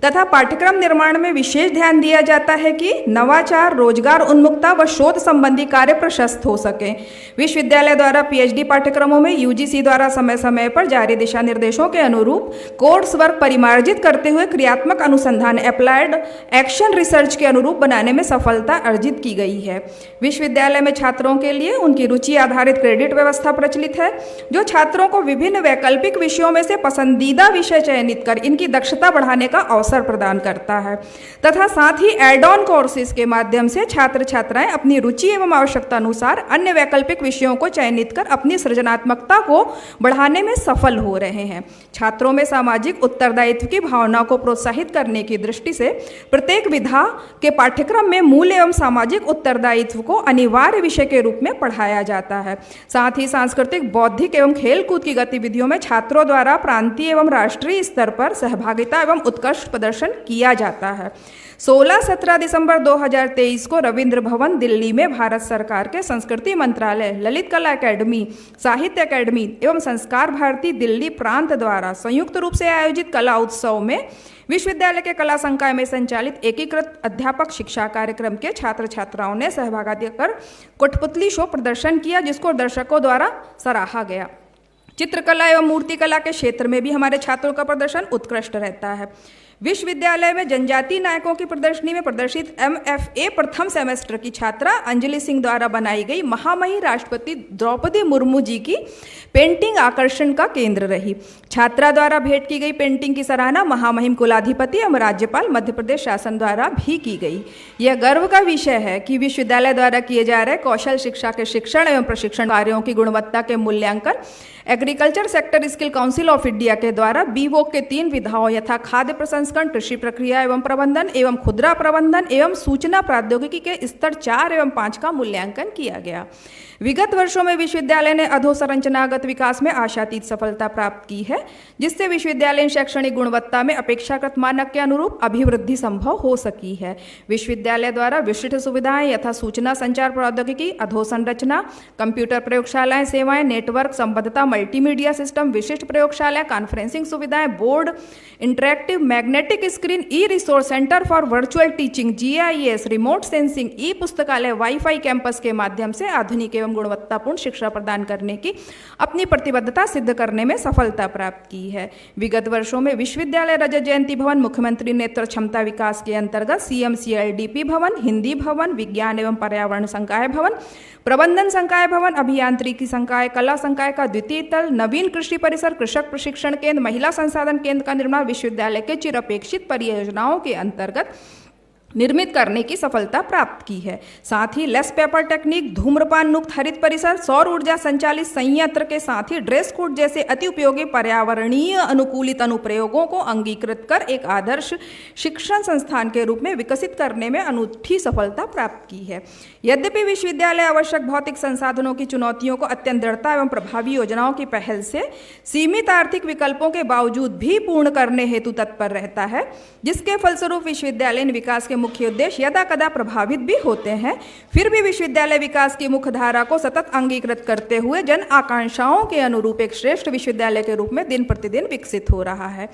तथा पाठ्यक्रम निर्माण में विशेष ध्यान दिया जाता है कि नवाचार, रोजगार उन्मुखता व शोध संबंधी कार्य प्रशस्त हो सके। विश्वविद्यालय द्वारा PhD पाठ्यक्रमों में UGC द्वारा समय समय पर जारी दिशा निर्देशों के अनुरूप कोर्स वर्क परिमार्जित करते हुए क्रियात्मक अनुसंधान एप्लाइड एक्शन रिसर्च के अनुरूप बनाने में सफलता अर्जित की गई है। विश्वविद्यालय में छात्रों के लिए उनकी रुचि आधारित क्रेडिट व्यवस्था प्रचलित है, जो छात्रों को विभिन्न वैकल्पिक विषयों में से पसंदीदा विषय चयनित कर इनकी दक्षता बढ़ाने का अवसर प्रदान करता है तथा साथ ही एड ऑन कोर्सेज के माध्यम से छात्र छात्राएं अपनी रुचि एवं आवश्यकता अनुसार अन्य वैकल्पिक विषयों को चयनित कर अपनी सृजनात्मकता को बढ़ाने में सफल हो रहे हैं। छात्रों में सामाजिक उत्तरदायित्व की भावना को प्रोत्साहित करने की दृष्टि से प्रत्येक विधा के पाठ्यक्रम में मूल्य एवं सामाजिक उत्तरदायित्व को अनिवार्य विषय के रूप में पढ़ाया जाता है। साथ ही सांस्कृतिक, बौद्धिक एवं खेलकूद की गतिविधियों में छात्रों द्वारा प्रांतीय एवं राष्ट्रीय स्तर पर सहभागिता एवं उत्कृष्ट प्रदर्शन किया जाता है। 16-17 दिसंबर 2023 को रविंद्र भवन दिल्ली में भारत सरकार के संस्कृति मंत्रालय, ललित कला अकेडमी, साहित्य अकेडमी एवं संस्कार भारती दिल्ली प्रांत द्वारा संयुक्त रूप से आयोजित कला उत्सव में विश्वविद्यालय के कला संकाय में संचालित एकीकृत अध्यापक शिक्षा कार्यक्रम के छात्र छात्राओं ने सहभागिता कर कठपुतली शो प्रदर्शन किया, जिसको दर्शकों द्वारा सराहा गया। चित्रकला एवं मूर्तिकला के क्षेत्र में भी हमारे छात्रों का प्रदर्शन उत्कृष्ट रहता है। विश्वविद्यालय में जनजातीय नायकों की प्रदर्शनी में प्रदर्शित MFA प्रथम सेमेस्टर की छात्रा अंजलि सिंह द्वारा बनाई गई महामहिम राष्ट्रपति द्रौपदी मुर्मू जी की पेंटिंग आकर्षण का केंद्र रही। छात्रा द्वारा भेंट की गई पेंटिंग की सराहना महामहिम कुलाधिपति एवं राज्यपाल मध्य प्रदेश शासन द्वारा भी की गई। यह गर्व का विषय है कि विश्वविद्यालय द्वारा किए जा रहे कौशल शिक्षा के शिक्षण एवं प्रशिक्षण कार्यों की गुणवत्ता के मूल्यांकन agriculture sector skill council of India के द्वारा BVOC के 3 विधाओं यथा खाद्य प्रसंस्करण, कृषि प्रक्रिया एवं प्रबंधन एवं खुदरा प्रबंधन एवं सूचना प्रौद्योगिकी के स्तर 4 एवं 5 का मूल्यांकन किया गया। विगत वर्षों में विश्वविद्यालय ने अधोसंरचनागत विकास में आशातीत सफलता प्राप्त की है, जिससे विश्वविद्यालय शैक्षणिक गुणवत्ता में अपेक्षाकृत मानक के अनुरूप अभिवृद्धि संभव हो सकी है। विश्वविद्यालय द्वारा विशिष्ट सुविधाएं यथा सूचना संचार प्रौद्योगिकी, अधोसंरचना, कंप्यूटर प्रयोगशालाएं, सेवाएं, नेटवर्क संबद्धता, मल्टीमीडिया सिस्टम, विशिष्ट प्रयोगशाला, कॉन्फ्रेंसिंग सुविधाएं, board, interactive magnetic screen, e resource centre for virtual teaching, GIS, remote sensing, e पुस्तकालय, वाईफाई कैंपस के माध्यम से आधुनिक एवं गुणवत्तापूर्ण शिक्षा प्रदान करने की अपनी प्रतिबद्धता सिद्ध करने में सफलता प्राप्त की है। विगत वर्षों में विश्वविद्यालय रजत जयंती भवन, मुख्यमंत्री नेतृत्व क्षमता विकास के अंतर्गत CMCLDP भवन, हिंदी भवन, विज्ञान एवं पर्यावरण संकाय भवन, प्रबंधन संकाय भवन, अभियांत्रिकी संकाय, कला संकाय का द्वितीय तल, नवीन कृषि परिसर, कृषक प्रशिक्षण केंद्र, महिला संसाधन केंद्र का निर्माण विश्वविद्यालय के चिरअपेक्षित परियोजनाओं के अंतर्गत निर्मित करने की सफलता प्राप्त की है। साथ ही लेस पेपर टेक्निक, धूम्रपान मुक्त हरित परिसर, सौर ऊर्जा संचालित संयंत्र के साथ ही ड्रेस कोड जैसे अति उपयोगी पर्यावरणीय अनुकूलित अनुप्रयोगों को अंगीकृत कर एक आदर्श शिक्षण संस्थान के रूप में विकसित करने में अनूठी सफलता प्राप्त की है। यद्यपि विश्वविद्यालय आवश्यक भौतिक संसाधनों की चुनौतियों को अत्यंत दृढ़ता एवं प्रभावी योजनाओं की पहल से सीमित आर्थिक विकल्पों के बावजूद भी पूर्ण करने हेतु तत्पर रहता है, जिसके फलस्वरूप विश्वविद्यालय विकास के मुख्य उद्देश्य यदा कदा प्रभावित भी होते हैं, फिर भी विश्वविद्यालय विकास की मुख्य धारा को सतत अंगीकृत करते हुए जन आकांक्षाओं के अनुरूप एक श्रेष्ठ विश्वविद्यालय के रूप में दिन प्रतिदिन विकसित हो रहा है।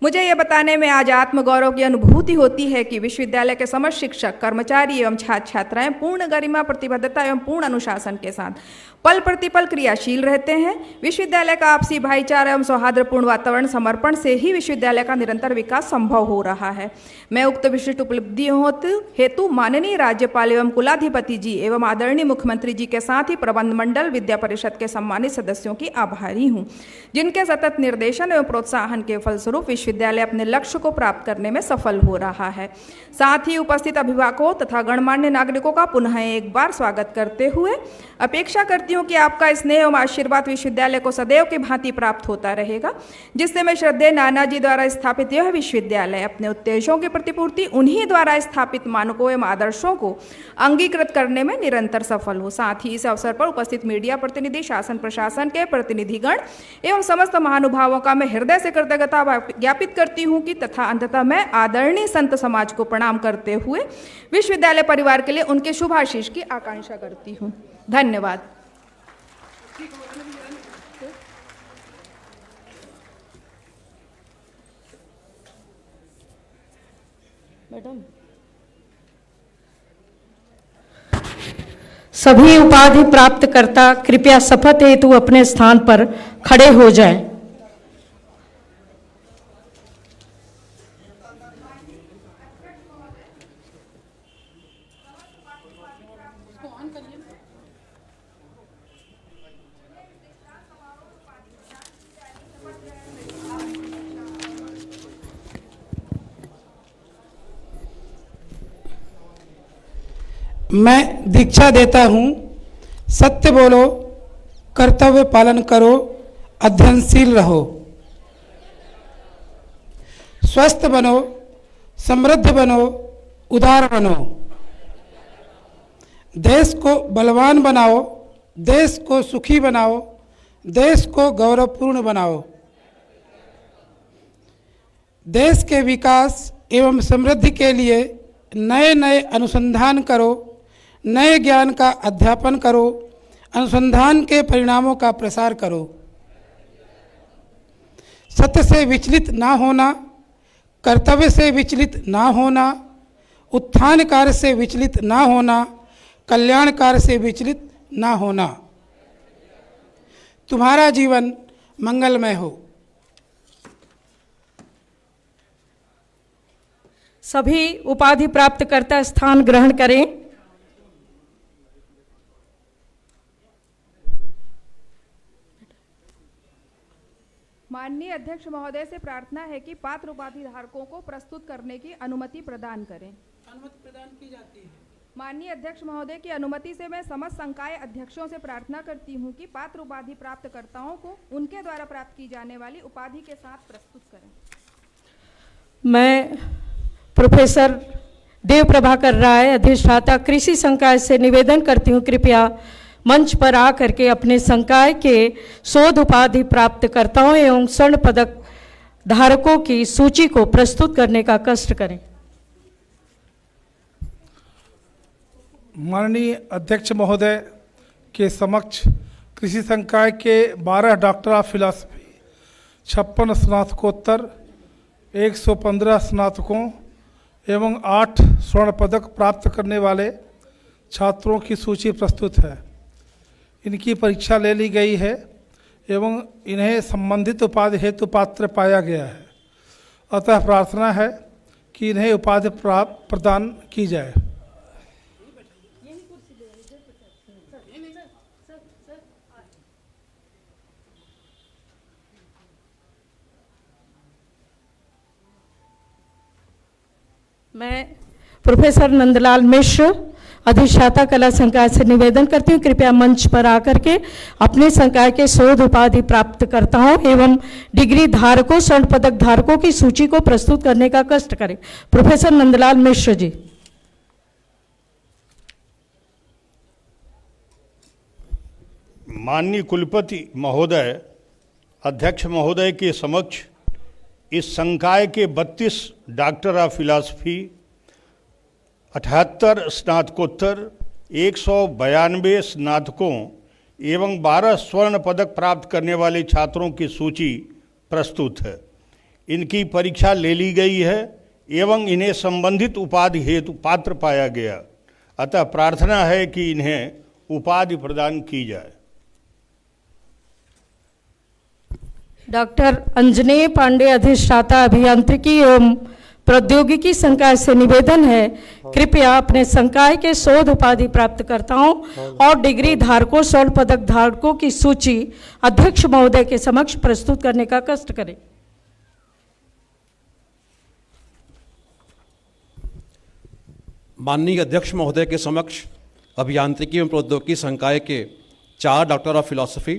मुझे यह बताने में आज आत्मगौरव की अनुभूति होती है कि विश्वविद्यालय के समस्त शिक्षक, कर्मचारी एवं छात्र छात्राएं पूर्ण गरिमा, प्रतिबद्धता एवं पूर्ण अनुशासन के साथ पल प्रतिपल क्रियाशील रहते हैं। विश्वविद्यालय का आपसी भाईचारा एवं सौहार्दपूर्ण वातावरण, समर्पण से ही विश्वविद्यालय का निरंतर विकास संभव हो रहा है। मैं उक्त विशिष्ट उपलब्धियों हेतु माननीय राज्यपाल एवं कुलाधिपति जी एवं आदरणीय मुख्यमंत्री जी के साथ ही प्रबंध मंडल, विद्या परिषद के सम्मानित सदस्यों की आभारी हूँ, जिनके सतत निर्देशन एवं प्रोत्साहन के फलस्वरूप विश्वविद्यालय अपने लक्ष्य को प्राप्त करने में सफल हो रहा है। साथ ही उपस्थित अभिभावकों तथा गणमान्य नागरिकों का पुनः एक बार स्वागत करते हुए अपेक्षा करती हूँ कि आपका स्नेह एवं आशीर्वाद विश्वविद्यालय को सदैव की भांति प्राप्त होता रहेगा, जिससे मैं श्रद्धेय नानाजी द्वारा स्थापित यह विश्वविद्यालय अपने उद्देश्यों की प्रतिपूर्ति, उन्हीं द्वारा स्थापित मानकों एवं आदर्शों को अंगीकृत करने में निरंतर सफल हो। साथ ही इस अवसर पर उपस्थित मीडिया प्रतिनिधि, शासन प्रशासन के प्रतिनिधिगण एवं समस्त महानुभावों का मैं हृदय से कृतज्ञता ज्ञापित करती हूँ कि तथा अंततः मैं आदरणीय संत समाज को प्रणाम करते हुए विश्वविद्यालय परिवार के लिए उनके शुभाशीष की आकांक्षा करती हूँ। धन्यवाद। मैडम, सभी उपाधि प्राप्तकर्ता कृपया शपथ हेतु अपने स्थान पर खड़े हो जाएं। मैं दीक्षा देता हूँ। सत्य बोलो, कर्तव्य पालन करो, अध्ययनशील रहो, स्वस्थ बनो, समृद्ध बनो, उदार बनो, देश को बलवान बनाओ, देश को सुखी बनाओ, देश को गौरवपूर्ण बनाओ, देश के विकास एवं समृद्धि के लिए नए नए अनुसंधान करो, नए ज्ञान का अध्यापन करो, अनुसंधान के परिणामों का प्रसार करो, सत्य से विचलित ना होना, कर्तव्य से विचलित ना होना, उत्थान कार्य से विचलित ना होना, कल्याण कार्य से विचलित ना होना। तुम्हारा जीवन मंगलमय हो। सभी उपाधि प्राप्तकर्ता स्थान ग्रहण करें। माननीय अध्यक्ष महोदय से प्रार्थना है कि पात्र उपाधि धारकों को प्रस्तुत करने की अनुमति प्रदान करें। अनुमति प्रदान की जाती है। माननीय अध्यक्ष महोदय की अनुमति से मैं समस्त संकाय अध्यक्षों से प्रार्थना करती हूं कि पात्र उपाधि प्राप्तकर्ताओं को उनके द्वारा प्राप्त की जाने वाली उपाधि के साथ प्रस्तुत करें। मैं प्रोफेसर देव प्रभाकर राय, अधिष्ठाता कृषि संकाय से निवेदन करती हूँ, कृपया मंच पर आकर के अपने संकाय के शोध उपाधि प्राप्तकर्ताओं एवं स्वर्ण पदक धारकों की सूची को प्रस्तुत करने का कष्ट करें। माननीय अध्यक्ष महोदय के समक्ष कृषि संकाय के 12 डॉक्टर ऑफ फिलॉसफी, 56 स्नातकोत्तर, 115 स्नातकों एवं 8 स्वर्ण पदक प्राप्त करने वाले छात्रों की सूची प्रस्तुत है। इनकी परीक्षा ले ली गई है एवं इन्हें संबंधित उपाधि हेतु पात्र पाया गया है। अतः प्रार्थना है कि इन्हें उपाधि प्रदान की जाए। मैं प्रोफेसर नंदलाल मिश्र, अधिष्ठाता कला संकाय से निवेदन करती हूँ, कृपया मंच पर आकर के अपने संकाय के शोध उपाधि प्राप्तकर्ताओं एवं डिग्री धारकों, स्वर्ण पदक धारकों की सूची को प्रस्तुत करने का कष्ट करें। प्रोफेसर नंदलाल मिश्र जी। माननीय कुलपति महोदय, अध्यक्ष महोदय के समक्ष इस संकाय के 32 डॉक्टर ऑफ फिलॉसफी, 78 स्नातकोत्तर, 192 स्नातकों एवं 12 स्वर्ण पदक प्राप्त करने वाले छात्रों की सूची प्रस्तुत है। इनकी परीक्षा ले ली गई है एवं इन्हें संबंधित उपाधि हेतु पात्र पाया गया, अतः प्रार्थना है कि इन्हें उपाधि प्रदान की जाए। डॉक्टर अंजनेय पांडे, अधिष्ठाता अभियांत्रिकी एवं प्रौद्योगिकी संकाय से निवेदन है, कृपया अपने संकाय के शोध उपाधि प्राप्तकर्ताओं और डिग्री धारकों, स्वर्ण पदक धारकों की सूची अध्यक्ष महोदय के समक्ष प्रस्तुत करने का कष्ट करें। माननीय अध्यक्ष महोदय के समक्ष अभियांत्रिकी एवं प्रौद्योगिकी संकाय के 4 डॉक्टर ऑफ फिलॉसफी,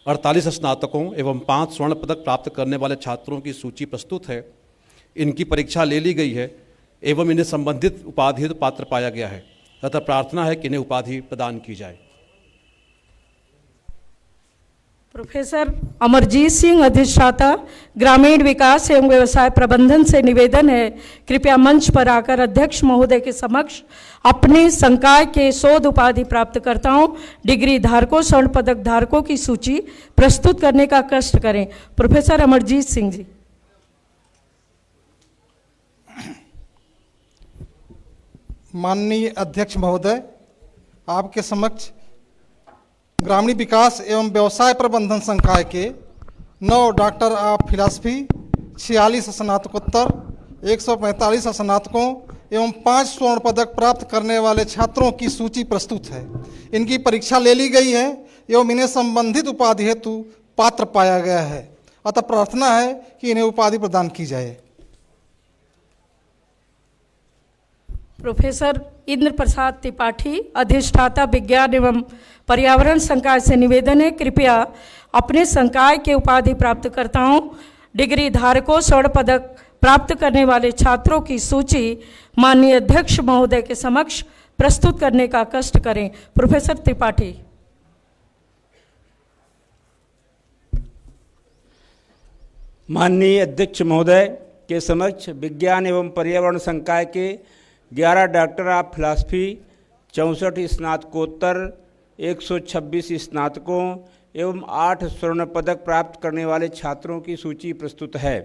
48 स्नातकों एवं 5 स्वर्ण पदक प्राप्त करने वाले छात्रों की सूची प्रस्तुत है। इनकी परीक्षा ले ली गई है एवं इन्हें संबंधित उपाधि हेतु पात्र पाया गया है, तथा प्रार्थना है कि इन्हें उपाधि प्रदान की जाए। प्रोफेसर अमरजीत सिंह, अधिष्ठाता ग्रामीण विकास एवं व्यवसाय प्रबंधन से निवेदन है, कृपया मंच पर आकर अध्यक्ष महोदय के समक्ष अपने संकाय के शोध उपाधि प्राप्तकर्ताओं, डिग्री धारकों, स्वर्ण पदक धारकों की सूची प्रस्तुत करने का कष्ट करें। प्रोफेसर अमरजीत सिंह जी। माननीय अध्यक्ष महोदय, आपके समक्ष ग्रामीण विकास एवं व्यवसाय प्रबंधन संकाय के 9 डॉक्टर ऑफ फिलॉसफी, 46 स्नातकोत्तर, 145 स्नातकों एवं 5 स्वर्ण पदक प्राप्त करने वाले छात्रों की सूची प्रस्तुत है। इनकी परीक्षा ले ली गई है एवं इन्हें संबंधित उपाधि हेतु पात्र पाया गया है, अतः प्रार्थना है कि इन्हें उपाधि प्रदान की जाए। प्रोफेसर इंद्र प्रसाद त्रिपाठी, अधिष्ठाता विज्ञान एवं पर्यावरण संकाय से निवेदन है, कृपया अपने संकाय के उपाधि प्राप्तकर्ताओं, डिग्री धारकों, स्वर्ण पदक प्राप्त करने वाले छात्रों की सूची माननीय अध्यक्ष महोदय के समक्ष प्रस्तुत करने का कष्ट करें। प्रोफेसर त्रिपाठी। माननीय अध्यक्ष महोदय के समक्ष विज्ञान एवं पर्यावरण संकाय के 11 डॉक्टर ऑफ फिलॉसफी, 64 स्नातकोत्तर, 126 स्नातकों एवं 8 स्वर्ण पदक प्राप्त करने वाले छात्रों की सूची प्रस्तुत है।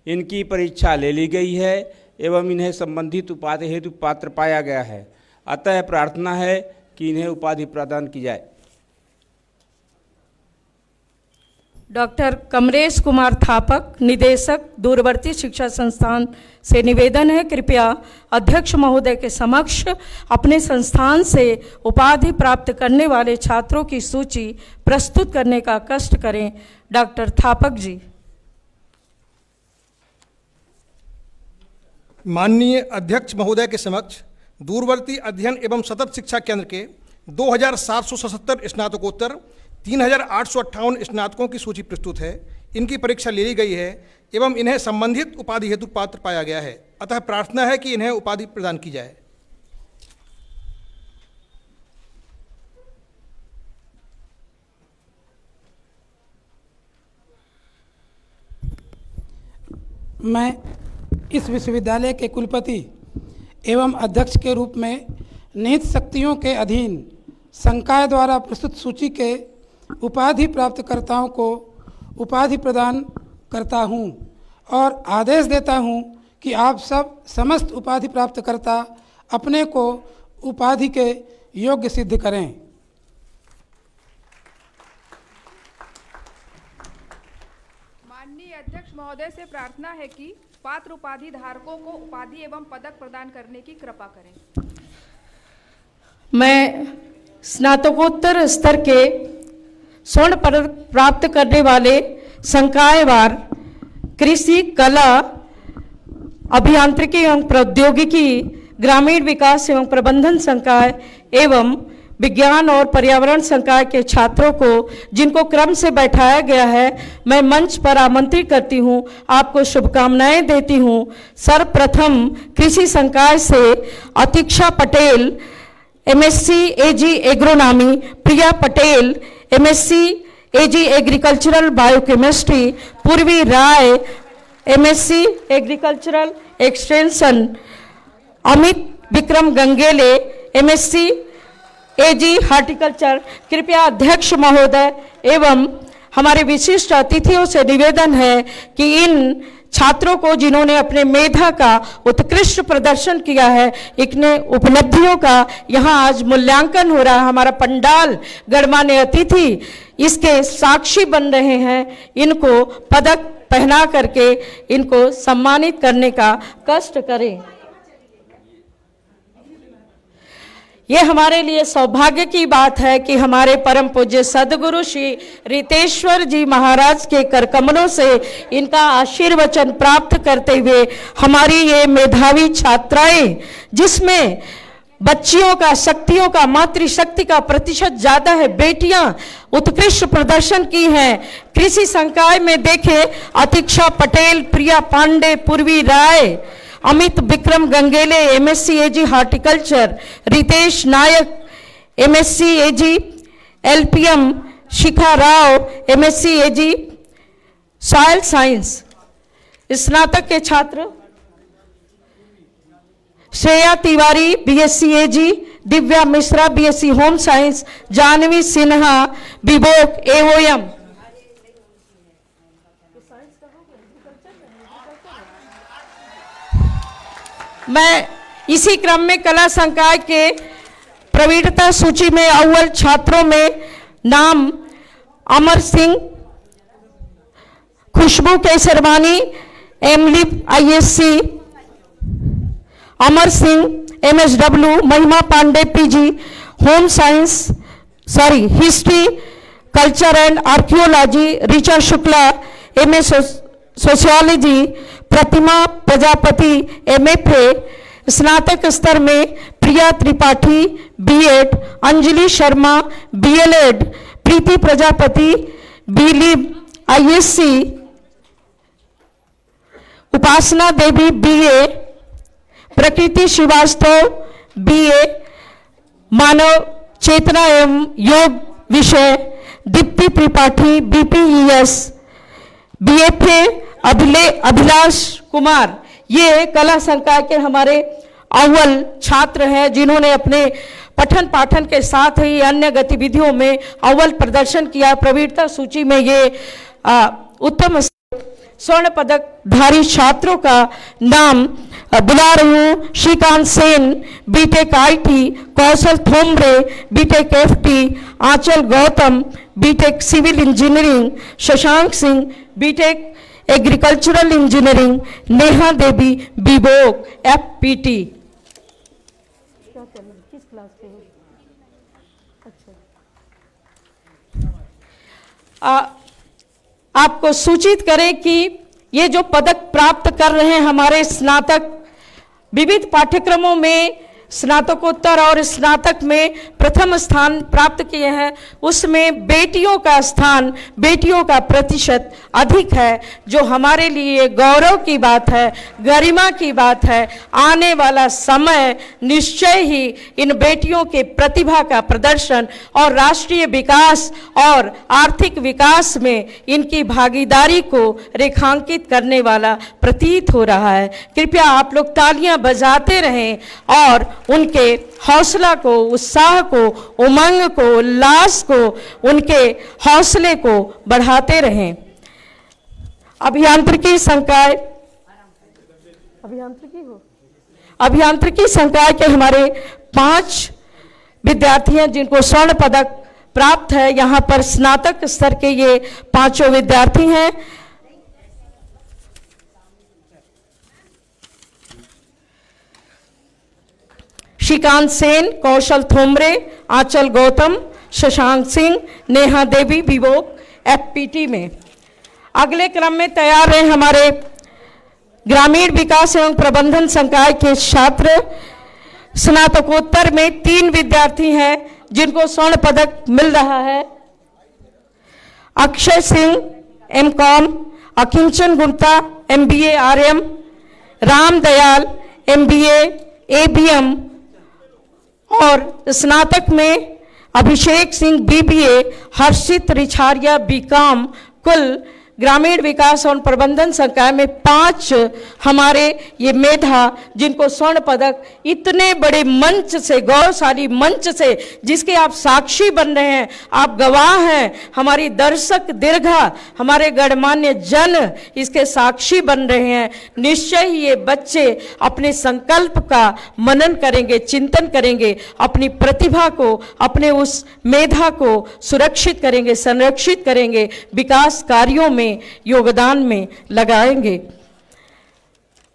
इनकी परीक्षा ले ली गई है एवं इन्हें संबंधित उपाधि हेतु पात्र पाया गया है, अतः प्रार्थना है कि इन्हें उपाधि प्रदान की जाए। डॉक्टर कमरेश कुमार थापक, निदेशक दूरवर्ती शिक्षा संस्थान से निवेदन है, कृपया अध्यक्ष महोदय के समक्ष अपने संस्थान से उपाधि प्राप्त करने वाले छात्रों की सूची प्रस्तुत करने का कष्ट करें। डॉक्टर थापक जी। माननीय अध्यक्ष महोदय के समक्ष दूरवर्ती अध्ययन एवं सतत शिक्षा केंद्र के 2777 स्नातकोत्तर, 3858 स्नातकों की सूची प्रस्तुत है। इनकी परीक्षा ले ली गई है एवं इन्हें संबंधित उपाधि हेतु पात्र पाया गया है, अतः प्रार्थना है कि इन्हें उपाधि प्रदान की जाए। मैं इस विश्वविद्यालय के कुलपति एवं अध्यक्ष के रूप में निहित शक्तियों के अधीन संकाय द्वारा प्रस्तुत सूची के उपाधि प्राप्तकर्ताओं को उपाधि प्रदान करता हूं और आदेश देता हूं कि आप सब समस्त उपाधि प्राप्तकर्ता अपने को उपाधि के योग्य सिद्ध करें। माननीय अध्यक्ष महोदय से प्रार्थना है कि पात्र उपाधि धारकों को उपाधि एवं पदक प्रदान करने की कृपा करें। मैं स्नातकोत्तर स्तर के स्वर्ण पदक प्राप्त करने वाले संकायवार कृषि, कला, अभियांत्रिकी एवं प्रौद्योगिकी, ग्रामीण विकास एवं प्रबंधन संकाय एवं विज्ञान और पर्यावरण संकाय के छात्रों को जिनको क्रम से बैठाया गया है, मैं मंच पर आमंत्रित करती हूं, आपको शुभकामनाएं देती हूं। सर्वप्रथम कृषि संकाय से Atiksha Patel, MSc AG agronomy, Priya Patel, MSc AG agricultural biochemistry, Purvi Rai, MSc agricultural extension, Amit Vikram Gangele MSc AG horticulture. कृपया अध्यक्ष महोदय एवं हमारे विशिष्ट अतिथियों से निवेदन है कि इन छात्रों को जिन्होंने अपने मेधा का उत्कृष्ट प्रदर्शन किया है, इतने उपलब्धियों का यहाँ आज मूल्यांकन हो रहा है। हमारा पंडाल गणमान्य अतिथि इसके साक्षी बन रहे हैं। इनको पदक पहना करके इनको सम्मानित करने का कष्ट करें। ये हमारे लिए सौभाग्य की बात है कि हमारे परम पूज्य सदगुरु श्री रितेश्वर जी महाराज के कर कमलों से इनका आशीर्वचन प्राप्त करते हुए हमारी ये मेधावी छात्राएं, जिसमें बच्चियों का, शक्तियों का, मातृशक्ति का प्रतिशत ज्यादा है, बेटियां उत्कृष्ट प्रदर्शन की हैं। कृषि संकाय में देखे अतीक्षा Patel, Priya Pandey, Purvi Rai, Amit Vikram Gangele MSc AG horticulture, Ritesh Nayak MSc AG LPM, Shikha Rao MSc AG soil science. स्नातक के छात्र Shreya Tiwari BSc AG, Divya Mishra BSc home science, Janvi Sinha विभोग एओएम। मैं इसी क्रम में कला संकाय के प्रवीणता सूची में अव्वल छात्रों में नाम Amar Singh, Khushboo Kesarwani MLib ISc, Amar Singh MSW, Mahima Pandey PG home science history culture and archaeology, Richa Shukla MA sociology, Pratima Prajapati MFA. स्नातक स्तर में Priya Tripathi BEd, Anjali Sharma BElEd, Preeti Prajapati BLib ISc, Upasana Devi BA, Prakriti Shrivastava BA मानव चेतना एवं योग विषय, दीप्ति त्रिपाठी बीपीईएस, बीएफए अभिलाष कुमार। ये कला संकाय के हमारे अव्वल छात्र हैं, जिन्होंने अपने पठन पाठन के साथ ही अन्य गतिविधियों में अव्वल प्रदर्शन किया। प्रवीणता सूची में ये उत्तम स्वर्ण पदक धारी छात्रों का नाम बुला रही हूँ। Shrikant Sen BTech IT, Kaushal Thomre BTech FT, Anchal Gautam BTech civil engineering, Shashank Singh BTech agricultural engineering, Neha Devi BVoc FPT. किस क्लास के हो? अच्छा, आपको सूचित करें कि ये जो पदक प्राप्त कर रहे हैं हमारे स्नातक, विविध पाठ्यक्रमों में स्नातकोत्तर और स्नातक में प्रथम स्थान प्राप्त किए हैं, उसमें बेटियों का स्थान, बेटियों का प्रतिशत अधिक है, जो हमारे लिए गौरव की बात है, गरिमा की बात है। आने वाला समय निश्चय ही इन बेटियों के प्रतिभा का प्रदर्शन और राष्ट्रीय विकास और आर्थिक विकास में इनकी भागीदारी को रेखांकित करने वाला प्रतीत हो रहा है। कृपया आप लोग तालियां बजाते रहें और उनके हौसला को, उत्साह को, उमंग को, उल्लास को, उनके हौसले को बढ़ाते रहें। अभियांत्रिकी संकाय, अभियांत्रिकी संकाय के हमारे 5 विद्यार्थी हैं जिनको स्वर्ण पदक प्राप्त है। यहाँ पर स्नातक स्तर के ये 5 विद्यार्थी हैं। श्रीकांत सेन, कौशल थोमरे, आंचल गौतम, शशांक सिंह, नेहा देवी विवोक एफपीटी में। अगले क्रम में तैयार हैं हमारे ग्रामीण विकास एवं प्रबंधन संकाय के छात्र। स्नातकोत्तर में 3 विद्यार्थी हैं जिनको स्वर्ण पदक मिल रहा है। Akshay Singh MCom, Akinchan Gupta MBA RM, Ram Dayal MBA ABM और स्नातक में अभिषेक सिंह बीबीए, हर्षित रिछारिया बीकॉम। कुल ग्रामीण विकास और प्रबंधन संकाय में 5 हमारे ये मेधा जिनको स्वर्ण पदक, इतने बड़े मंच से, गौरवशाली मंच से जिसके आप साक्षी बन रहे हैं, आप गवाह हैं, हमारी दर्शक दीर्घा, हमारे गणमान्य जन इसके साक्षी बन रहे हैं। निश्चय ही ये बच्चे अपने संकल्प का मनन करेंगे, चिंतन करेंगे, अपनी प्रतिभा को, अपने उस मेधा को सुरक्षित करेंगे, संरक्षित करेंगे, विकास कार्यों में, योगदान में लगाएंगे।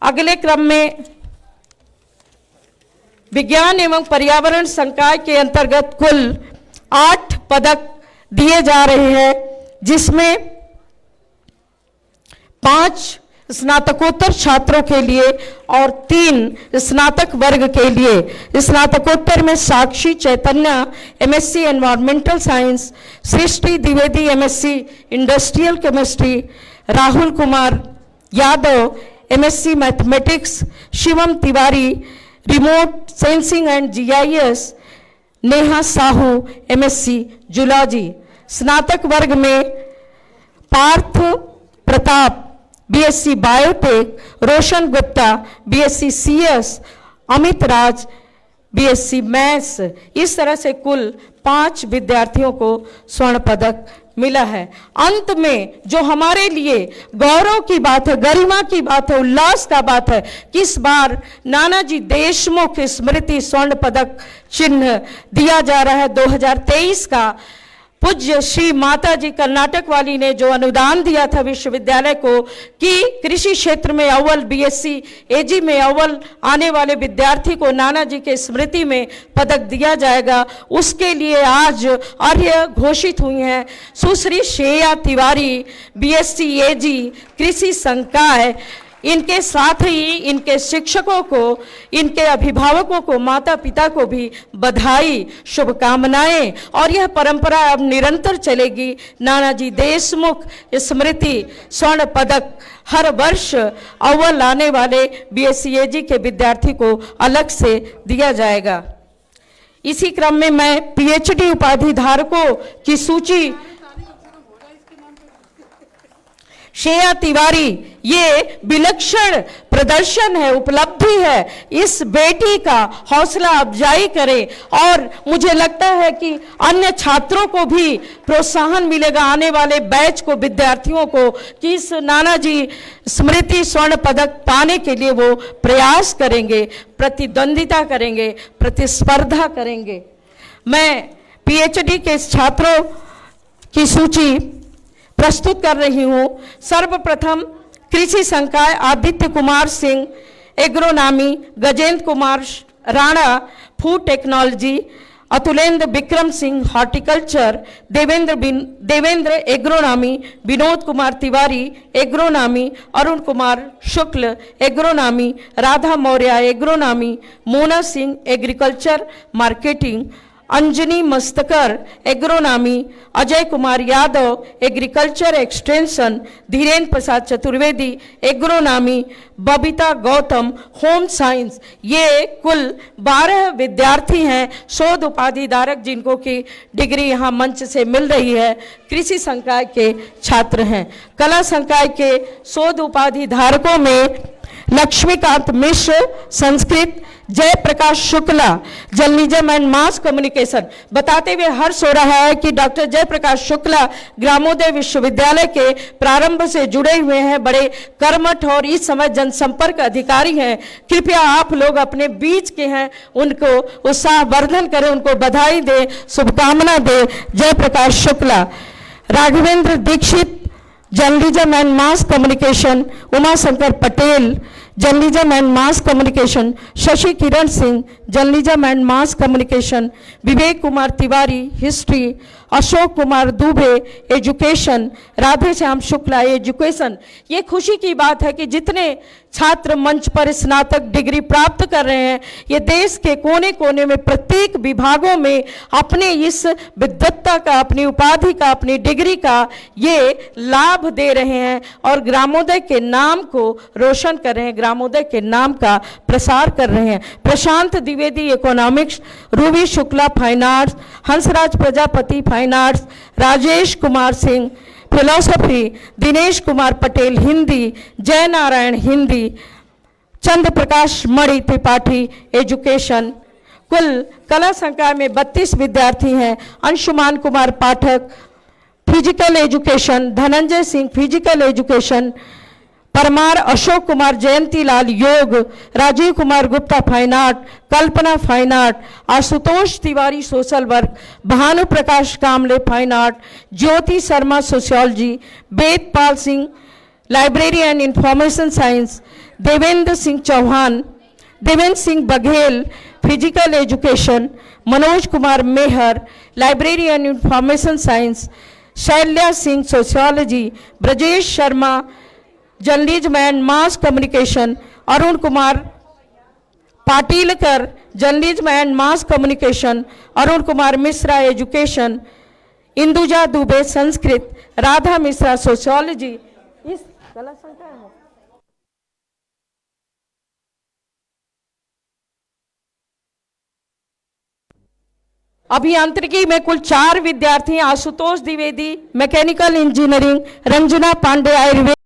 अगले क्रम में विज्ञान एवं पर्यावरण संकाय के अंतर्गत कुल 8 पदक दिए जा रहे हैं, जिसमें 5 स्नातकोत्तर छात्रों के लिए और 3 स्नातक वर्ग के लिए। स्नातकोत्तर में Sakshi Chaitanya MSc environmental science, Srishti Dwivedi MSc industrial chemistry, Rahul Kumar Yadav MSc mathematics, Shivam Tiwari remote sensing and GIS, Neha Sahu MSc zoology. स्नातक वर्ग में Parth Pratap BSc biotech, Roshan Gupta BSc CS, Amit Raj BSc maths. इस तरह से कुल 5 विद्यार्थियों को स्वर्ण पदक मिला है। अंत में जो हमारे लिए गौरव की बात है, गरिमा की बात है, उल्लास का बात है कि इस बार नानाजी देशमुख स्मृति स्वर्ण पदक चिन्ह दिया जा रहा है 2023 का। पूज्य श्री माता जी कर्नाटक वाली ने जो अनुदान दिया था विश्वविद्यालय को कि कृषि क्षेत्र में अव्वल, बीएससी एजी में अव्वल आने वाले विद्यार्थी को नानाजी के स्मृति में पदक दिया जाएगा, उसके लिए आज अर्ह घोषित हुई हैं सुश्री श्रेया तिवारी बीएससी एजी कृषि संकाय। इनके साथ ही इनके शिक्षकों को, इनके अभिभावकों को, माता पिता को भी बधाई, शुभकामनाएं। और यह परंपरा अब निरंतर चलेगी। नानाजी देशमुख स्मृति स्वर्ण पदक हर वर्ष अव्वल आने वाले बीएससीएजी के विद्यार्थी को अलग से दिया जाएगा। इसी क्रम में मैं पीएचडी उपाधि धारकों की सूची, श्रेया तिवारी, ये विलक्षण प्रदर्शन है, उपलब्धि है। इस बेटी का हौसला अफजाई करें और मुझे लगता है कि अन्य छात्रों को भी प्रोत्साहन मिलेगा, आने वाले बैच को, विद्यार्थियों को, कि इस नानाजी स्मृति स्वर्ण पदक पाने के लिए वो प्रयास करेंगे, प्रतिद्वंदिता करेंगे, प्रतिस्पर्धा करेंगे। मैं पीएचडी के छात्रों की सूची प्रस्तुत कर रही हूं। सर्वप्रथम कृषि संकाय Aditya Kumar Singh agronomy, Gajendra Kumar Rana food technology, Atulendra Vikram Singh horticulture, Devendra agronomy, Vinod Kumar Tiwari agronomy, Arun Kumar Shukla agronomy, Radha Maurya agronomy, Mona Singh agriculture marketing, Anjani Mastakar agronomy, Ajay Kumar Yadav agriculture extension, Dhirendra Prasad Chaturvedi agronomy, Babita Gautam home science. ये कुल 12 विद्यार्थी हैं, शोध उपाधि धारक, जिनको की डिग्री यहाँ मंच से मिल रही है, कृषि संकाय के छात्र हैं। कला संकाय के शोध उपाधि धारकों में Laxmikant Mishra Sanskrit, Jayprakash Shukla journalism and mass communication. बताते हुए हर्ष हो रहा है कि डॉक्टर जयप्रकाश शुक्ला ग्रामोदय विश्वविद्यालय के प्रारंभ से जुड़े हुए हैं, बड़े कर्मठ और इस समय जनसंपर्क अधिकारी हैं। कृपया आप लोग अपने बीच के हैं, उनको उत्साहवर्धन करें, उनको बधाई दें, शुभकामना दें। Jayprakash Shukla. Raghvendra Dixit journalism and mass communication, Umashankar Patel journalism and mass communication, Shashi Kiran Singh journalism and mass communication, Vivek Kumar Tiwari history, Ashok Kumar Dubey education, Radhe Shyam Shukla education. ये खुशी की बात है कि जितने छात्र मंच पर स्नातक डिग्री प्राप्त कर रहे हैं, ये देश के कोने कोने में प्रत्येक विभागों में अपने इस विद्वत्ता का, अपनी उपाधि का, अपनी डिग्री का ये लाभ दे रहे हैं और ग्रामोदय के नाम को रोशन कर रहे हैं, ग्रामोदय के नाम का प्रसार कर रहे हैं। Prashant Dwivedi economics, Ruby Shukla fine arts, Hansraj Prajapati fine arts, Rajesh Kumar Singh philosophy Dinesh Kumar Patel Hindi, Jai Narayan Hindi, Chandra Prakash Mani Tripathi education. कुल कला संकाय में 32 विद्यार्थी हैं। Anshuman Kumar Pathak physical education, Dhananjay Singh physical education, Parmar Ashok Kumar Jayantilal yoga, Rajiv Kumar Gupta fine art, Kalpana fine art, Ashutosh Tiwari social work, Bhanu Prakash Kamle fine art, Jyoti Sharma sociology, Vedpal Singh library and information science, Devendra Singh Chauhan, Devendra Singh Baghel physical education, Manoj Kumar Mehar library and information science, Shailya Singh sociology, Brajesh Sharma journalism and mass communication, Arun Kumar Patilkar journalism and mass communication, Arun Kumar Mishra education, Induja Dubey Sanskrit, Radha Mishra sociology. इस कला संकाय है। अभियांत्रिकी में कुल 4 विद्यार्थी, Ashutosh Dwivedi mechanical engineering, Ranjana Pandey Ayurveda